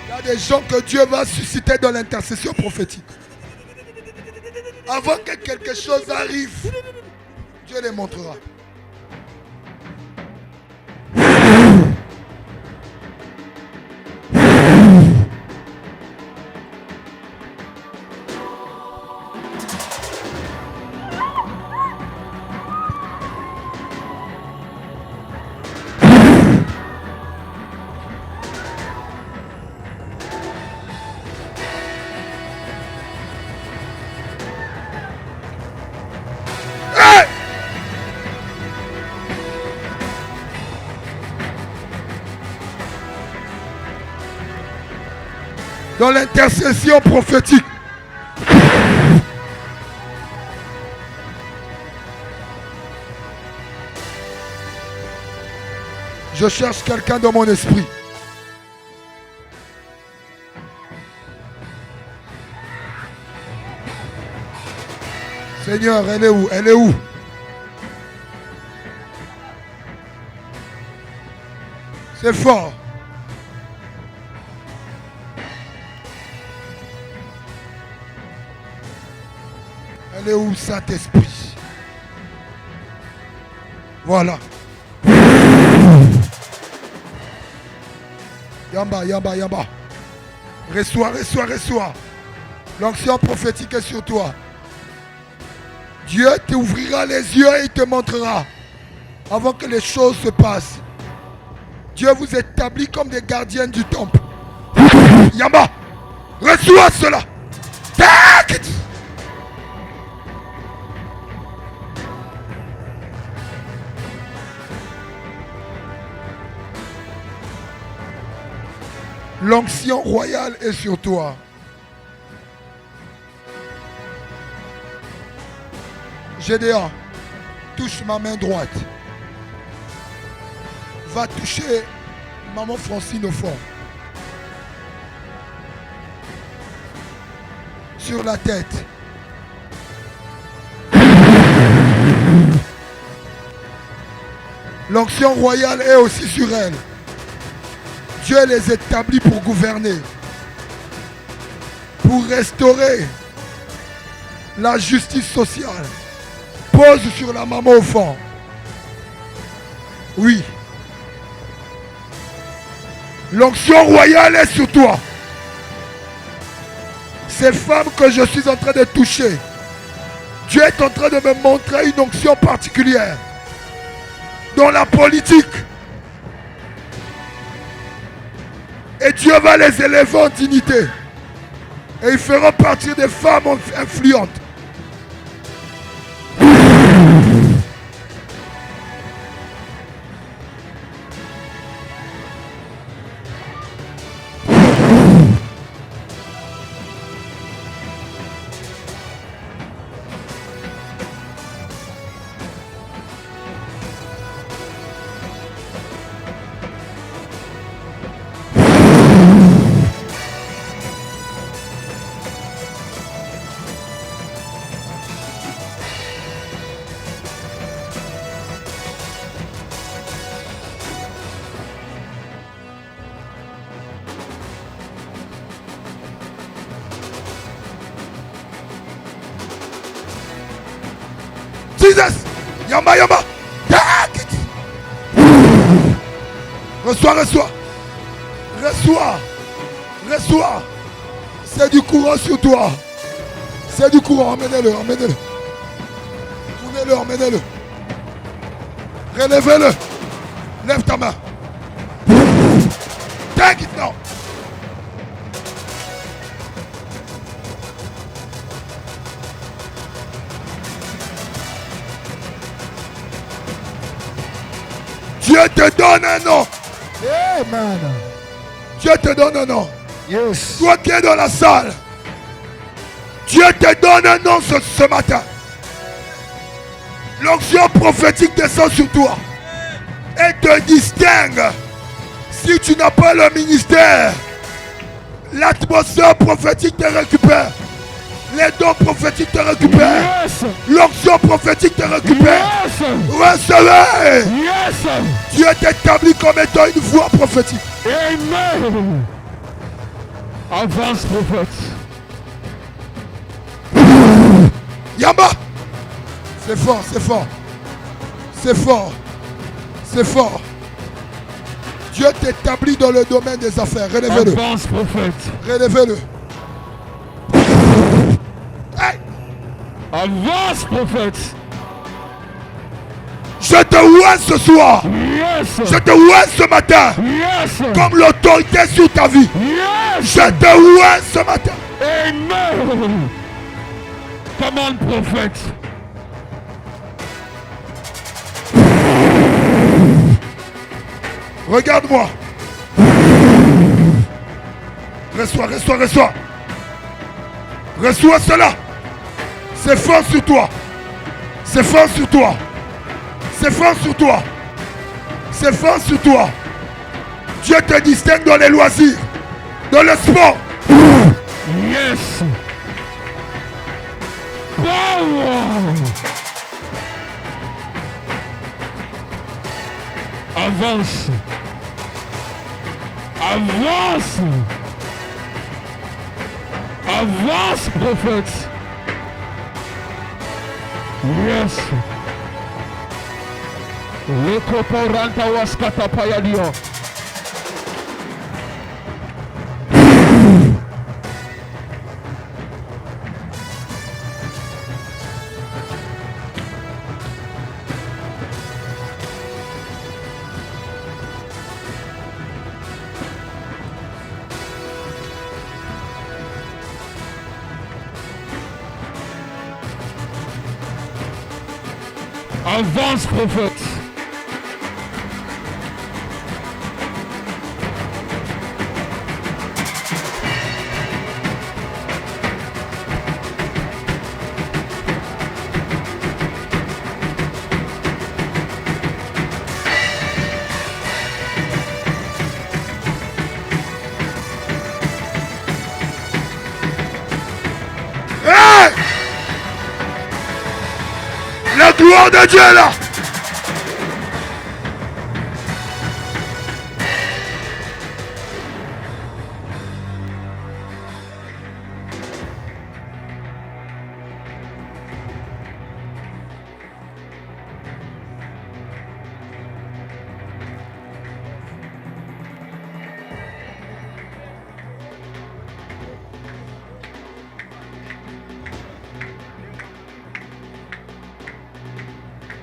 Il y a des gens que Dieu va susciter dans l'intercession prophétique. Avant que quelque chose arrive, Dieu les montrera. Dans l'intercession prophétique. Je cherche quelqu'un dans mon esprit. Seigneur, elle est où? Elle est où? C'est fort. Elle est où, Saint-Esprit? Voilà. Yamba, yamba, yamba. Reçois, reçois, reçois. L'onction prophétique est sur toi. Dieu t'ouvrira les yeux et il te montrera avant que les choses se passent. Dieu vous établit comme des gardiens du temple. Yamba, reçois cela. Take it. L'onction royale est sur toi. Gédéon, touche ma main droite. Va toucher maman Francine au fond. Sur la tête. L'onction royale est aussi sur elle. Dieu les établit pour gouverner, pour restaurer la justice sociale. Pose sur la maman au fond. Oui. L'onction royale est sur toi. Ces femmes que je suis en train de toucher, Dieu est en train de me montrer une onction particulière dans la politique. Et Dieu va les élever en dignité. Et ils feront partir des femmes influentes. Jesus, yamba yamba, take it. Reçois, reçois, reçois, reçois. C'est du courant sur toi. C'est du courant, emmenez-le, emmenez-le. Tournez-le, emmenez-le. Relevez-le. Lève ta main. Take it now. Dieu te donne un nom. Amen. Dieu te donne un nom. Yes. Toi qui es dans la salle, Dieu te donne un nom ce matin. L'onction prophétique descend sur toi et te distingue. Si tu n'as pas le ministère, l'atmosphère prophétique te récupère. Les dons prophétiques te récupèrent. Yes. L'onction prophétique te récupère. Yes. Recevez. Yes. Dieu t'établit comme étant une voix prophétique. Amen. Avance, prophète. Yamba. C'est fort, c'est fort. C'est fort. C'est fort. Dieu t'établit dans le domaine des affaires. Relevez-le. Avance, prophète. Relevez-le. Hey. Avance, prophète. Je te vois ce soir. Yes. Je te vois ce matin. Yes. Comme l'autorité sur ta vie. Yes. Je te vois ce matin. Amen. Commande, prophète. Regarde-moi. Reçois, reçois, reçois. Reçois cela. C'est fort sur toi. C'est fort sur toi. C'est fort sur toi. C'est fort sur toi. Dieu te distingue dans les loisirs, dans le sport. Yes. Power. Avance. Avance. Avance, prophète. Yes. Lekoporanta waskata payadio. Avance, prophète. Hey! La gloire de Dieu est là.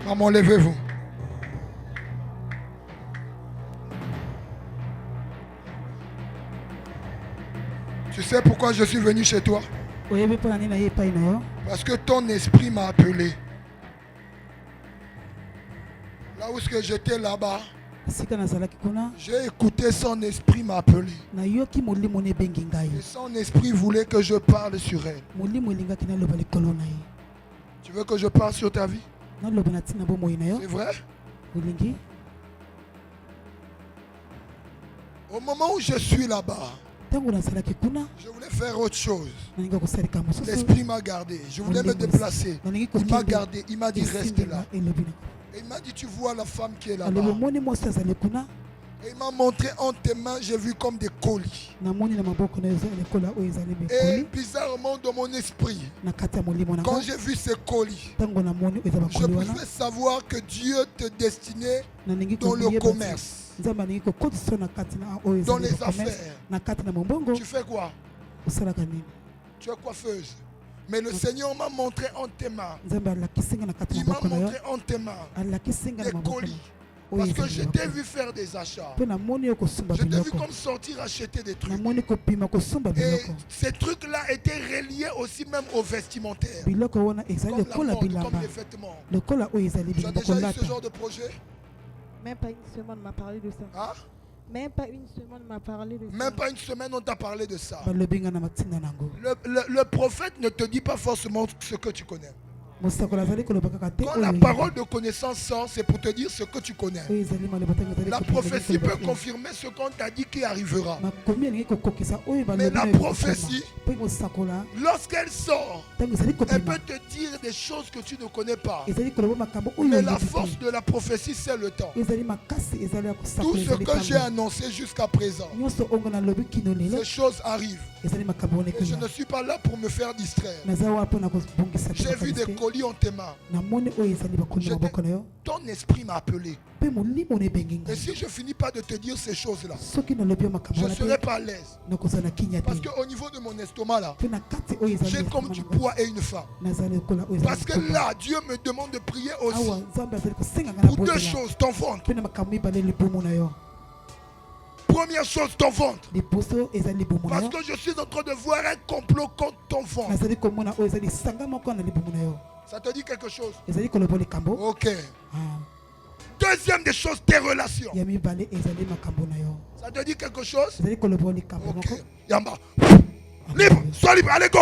Maman, levez-vous. Tu sais pourquoi je suis venu chez toi? Parce que ton esprit m'a appelé. Là où j'étais là-bas, j'ai écouté son esprit m'appeler. Et son esprit voulait que je parle sur elle. Tu veux que je parle sur ta vie? C'est vrai? Au moment où je suis là-bas, je voulais faire autre chose. L'esprit m'a gardé. Je voulais me déplacer. Il m'a gardé. Il m'a dit reste là. Et il m'a dit tu vois la femme qui est là-bas. Et il m'a montré en tes mains, j'ai vu comme des colis. Et bizarrement dans mon esprit, quand j'ai vu ces colis, je pouvais savoir que Dieu te destinait dans le commerce, dans les affaires. Tu fais quoi? Tu es coiffeuse. Mais le Seigneur m'a montré en tes mains. Il m'a montré en tes mains des colis. Parce que je t'ai vu faire des achats. Je t'ai vu comme sortir acheter des trucs. Et ces trucs-là étaient reliés aussi même aux vestimentaires. Comme la mode, comme les vêtements. Tu as déjà eu ce genre de projet? Même pas une semaine, on m'a parlé de ça. Hein? Même pas une semaine, on m'a parlé de ça. Même pas une semaine, on t'a parlé de ça. Le prophète ne te dit pas forcément ce que tu connais. Quand la parole de connaissance sort, c'est pour te dire ce que tu connais. La prophétie peut confirmer ce qu'on t'a dit qui arrivera. Mais la prophétie, lorsqu'elle sort, elle peut te dire des choses que tu ne connais pas. Mais la force de la prophétie, c'est le temps. Tout ce que j'ai annoncé jusqu'à présent, ces choses arrivent. Et je ne suis pas là pour me faire distraire. J'ai vu des colis en tes mains. Ton esprit m'a appelé. Et si je finis pas de te dire ces choses-là, je ne serai pas à l'aise. Parce qu'au niveau de mon estomac là, j'ai comme du poids et une faim. Parce que là, Dieu me demande de prier aussi pour deux choses, ton ventre. Première chose, ton ventre. Parce que je suis en train de voir un complot contre ton ventre. Ça te dit quelque chose? Ok. Deuxième des choses, tes relations. Ça te dit quelque chose? Ok. Yamba. Libre, sois libre, allez go.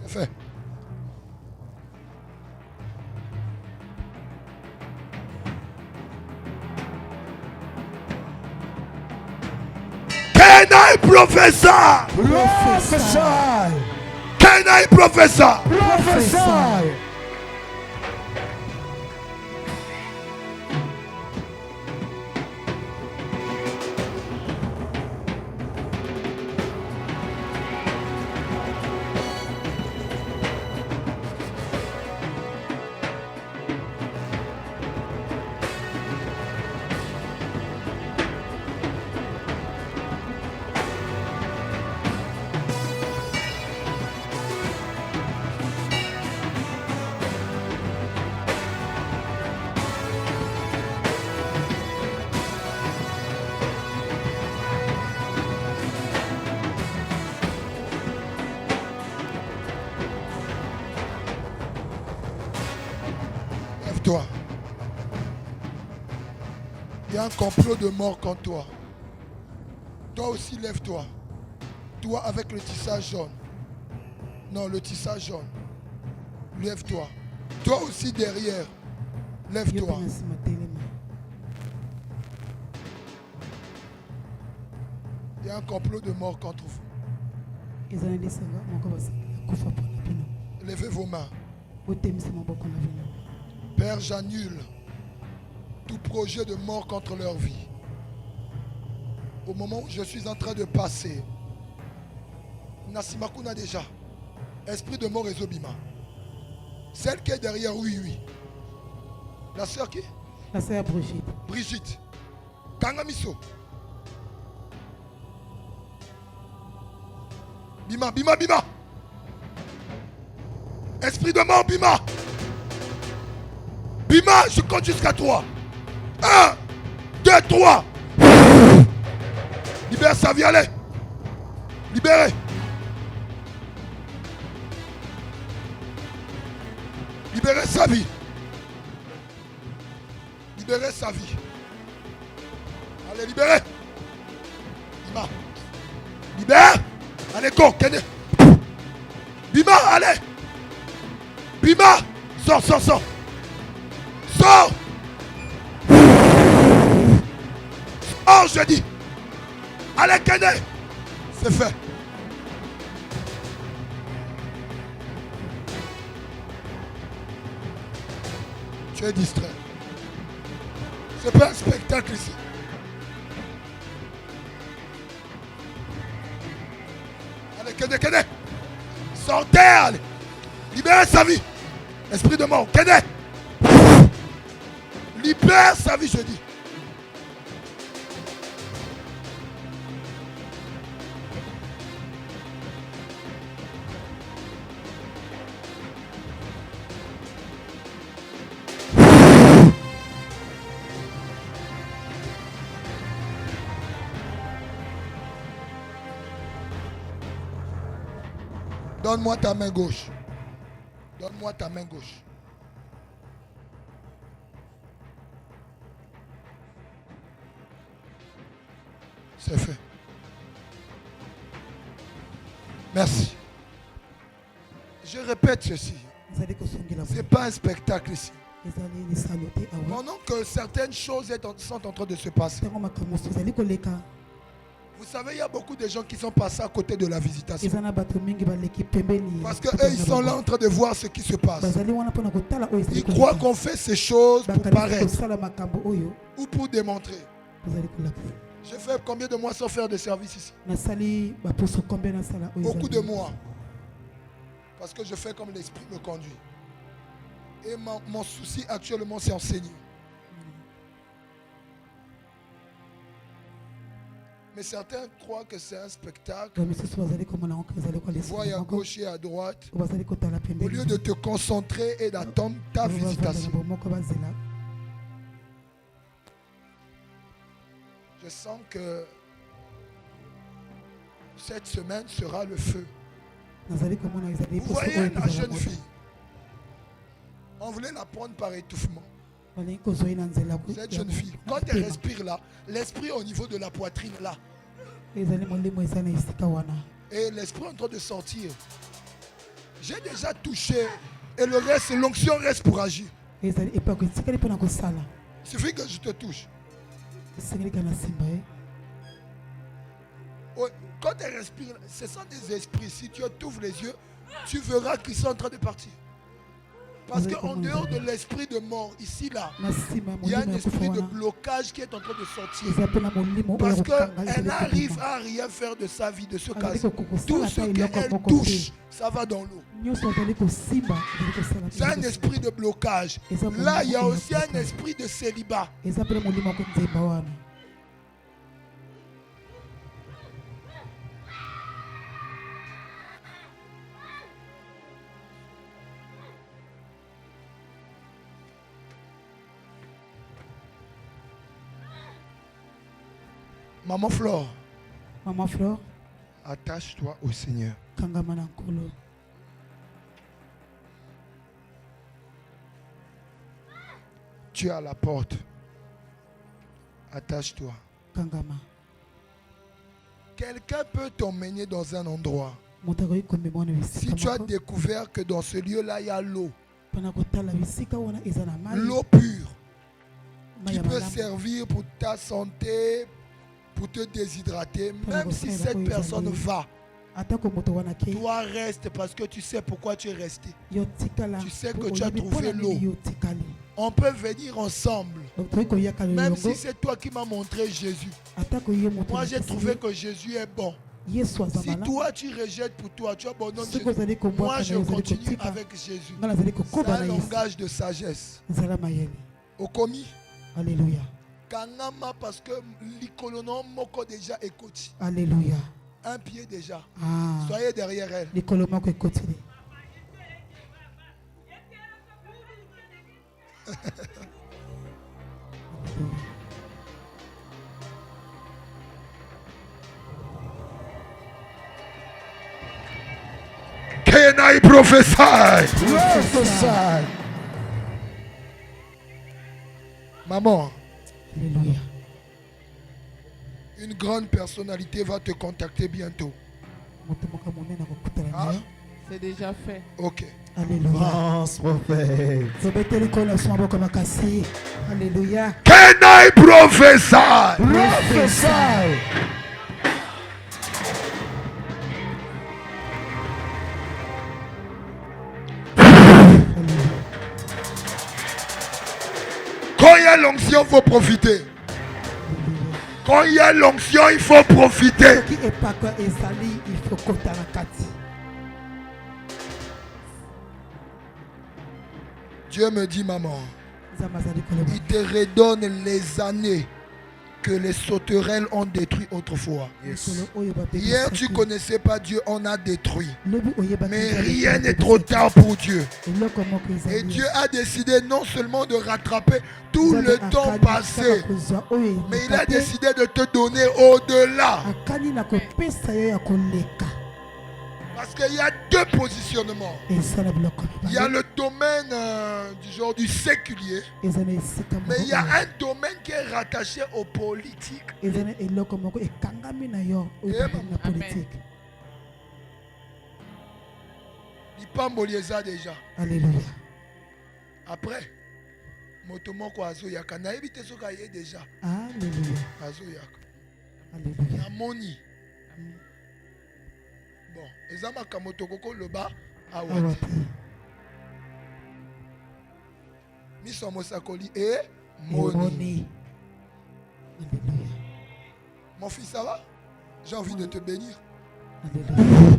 C'est fait. Can I prophesy? Can I prophesy? Il y a un complot de mort contre toi. Toi aussi, lève-toi. Toi avec le tissage jaune. Non, le tissage jaune. Lève-toi. Toi aussi derrière. Lève-toi. Il y a un complot de mort contre vous. Levez vos mains. Père, j'annule tout projet de mort contre leur vie. Au moment où je suis en train de passer, Nassimakuna déjà, esprit de mort et Zobima. Celle qui est derrière, oui. La sœur qui? La sœur Brigitte. Brigitte. Kangamiso. Bima. Esprit de mort, Bima. Bima, je compte jusqu'à 3. 1, 2, 3. Libère sa vie, allez. Libérez. Libérez sa vie. Libérez sa vie. Allez, libérez. Bima. Libère. Allez, go, Kene. Bima, allez. Bima, sors. Sors. Oh, je dis. Allez, Kene. C'est fait. Tu es distrait. C'est pas un spectacle ici. Allez, Kene. Sortez, allez. Libérez sa vie. Esprit de mort, Kene. Libère sa vie, je dis. Donne-moi ta main gauche. Donne-moi ta main gauche. C'est fait. Merci. Je répète ceci. Ce n'est pas un spectacle ici. Pendant que certaines choses sont en train de se passer. Vous savez, il y a beaucoup de gens qui sont passés à côté de la visitation. Parce qu'eux, ils sont là en train de voir ce qui se passe. Ils croient qu'on fait ces choses pour paraître ou pour démontrer. Je fais combien de mois sans faire de service ici? Beaucoup de mois. Parce que je fais comme l'esprit me conduit. Et mon souci actuellement, c'est enseigner. Mais certains croient que c'est un spectacle. Ils voient à gauche et à droite. Au lieu de te concentrer et d'attendre ta visitation. Je sens que cette semaine sera le feu. Vous voyez la jeune fille. On voulait la prendre par étouffement. Cette jeune fille, quand elle respire là, l'esprit au niveau de la poitrine là. Et l'esprit est en train de sortir. J'ai déjà touché. Et le reste, l'onction reste pour agir. Il suffit que je te touche. Quand elle respire, ce sont des esprits. Si tu t'ouvres les yeux, tu verras qu'ils sont en train de partir. Parce qu'en dehors de l'esprit de mort, ici, là, il y a un esprit de blocage qui est en train de sortir. Parce qu'elle n'arrive à rien faire de sa vie, de ce cas. Tout ce qu'elle touche, ça va dans l'eau. C'est un esprit de blocage. Là, il y a aussi un esprit de célibat. Maman Flore. Maman Flore. Attache-toi au Seigneur. Tu es à la porte. Attache-toi. Kangama. Quelqu'un peut t'emmener dans un endroit. Moto komema wana Si bisika tu as moko. découvert que dans ce lieu-là, il y a l'eau. Mpona kotala bisika wana eza na mai. L'eau pure. Mai Qui ya peut malamu. servir pour ta santé, pour te déshydrater. Même si cette personne va, Atako moto wana ke. toi reste parce que tu sais pourquoi tu es resté. Yo tikala. Tu sais que tu as trouvé l'eau. Yo tikali. On peut venir ensemble. Donc toi koyaka le Même longo. si c'est toi qui m'as montré Jésus. Atako yo moto. Moi j'ai trouvé que Jésus est bon. Yesu Si azamala. toi tu rejettes pour toi, tu abandonnes Soki Jésus. ozali Moi kobwaka je na yo ozali continue kotika. avec Jésus. Nga nazali C'est kokoba un na Yesu. langage de sagesse. Ezala mayele. Okomi. Alléluia. Kangama parce que l'ikolono moko déjà écoute. Alléluia. Un pied déjà. Ah. Soyez derrière elle. Likolo moko ekotili. Can I prophesy? Prophesy. Maman, Alléluia. une grande personnalité va te contacter bientôt. Moto moko monene akokutana na Ah, yo. C'est déjà fait. ok. Alléluia. Avance, prophète. Zobeteli kola so maboko makasi. Alléluia. Can I prophesy? Prophesy. Quand il y a l'onction, il faut profiter. Quand il y a l'onction, il faut profiter. Soki epaka ezali, il faut kota na kati. Dieu me dit, maman, Nzambe azali koloba. il te redonne les années que les sauterelles ont détruit autrefois. Likolo oyo babebisaki. Hier, tu ne connaissais pas Dieu, on a détruit. Lobi oyebaki Mais ezali rien koloba n'est trop babebisaki. tard pour Dieu. Eloko moko ezali. Et Dieu a décidé non seulement de rattraper tout Nzambe le temps akani passé, kaka kozwa oyo mais il a eleka te. décidé de te donner au-delà. Akani na kopesa yo ya koleka. Parce qu'il y a deux positionnements. Esala biloko Il y a mibale. le domaine du genre du séculier, Eza na esika mais il y a moko. un domaine qui est rattaché aux politiques. Eza na eloko moko ekangami na yo oyo Eh, babeli na Amen. politique. Lipambolieza déjà. Alléluia. Après, motomoko azoyaka. Nayebi te soki aye déjà. Alléluia. Azoyaka. Alléluia. Namoni. Bon, eza makambo tokoko loba awa Awa te. te. Miso mosakoli et moni. Moni. Alléluia. Mon fils, ça va? J'ai envie de te bénir. Alléluia.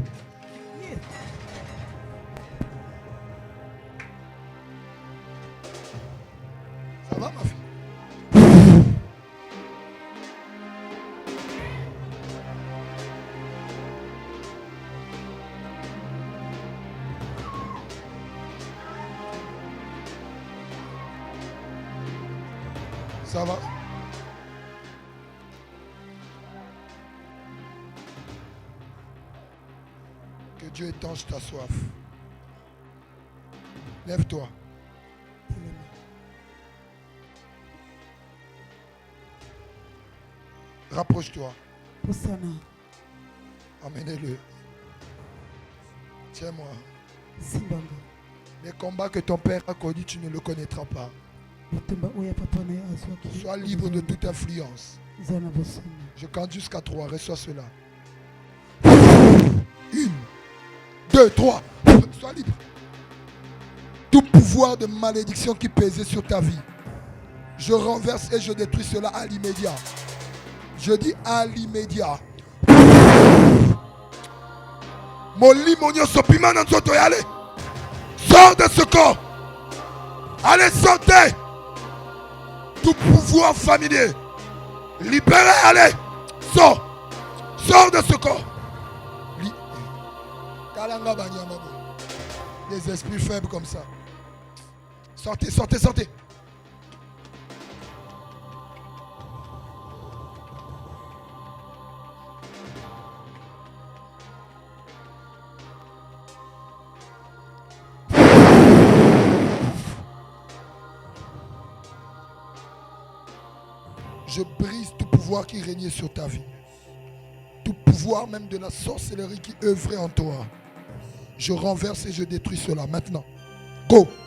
Ça va, ma fille? Ça va? Que Dieu étanche ta soif. Lève-toi. Rapproche-toi. Pusana. Amenez-le. Tiens-moi. Simbanga. Les combats que ton père a connus, tu ne le connaîtras pas. Bitumba oya papa na yo azwaki. Sois libre de toute influence. Eza na bosomi. Je compte jusqu'à 3. Reçois cela. 1, 2, 3. Sois libre. Tout pouvoir de malédiction qui pesait sur ta vie, je renverse et je détruis cela à l'immédiat. Je dis à l'immédiat. Mon limonio sopima dans nzoto yale. Sors de ce corps. Allez, sortez. Tout pouvoir familier. Libérez, allez. Sors. Sors de ce corps. Kalanga banyama bo. Des esprits faibles comme ça. Sortez, sortez, sortez. Je brise tout pouvoir qui régnait sur ta vie. Tout pouvoir même de la sorcellerie qui œuvrait en toi. Je renverse et je détruis cela maintenant. Go!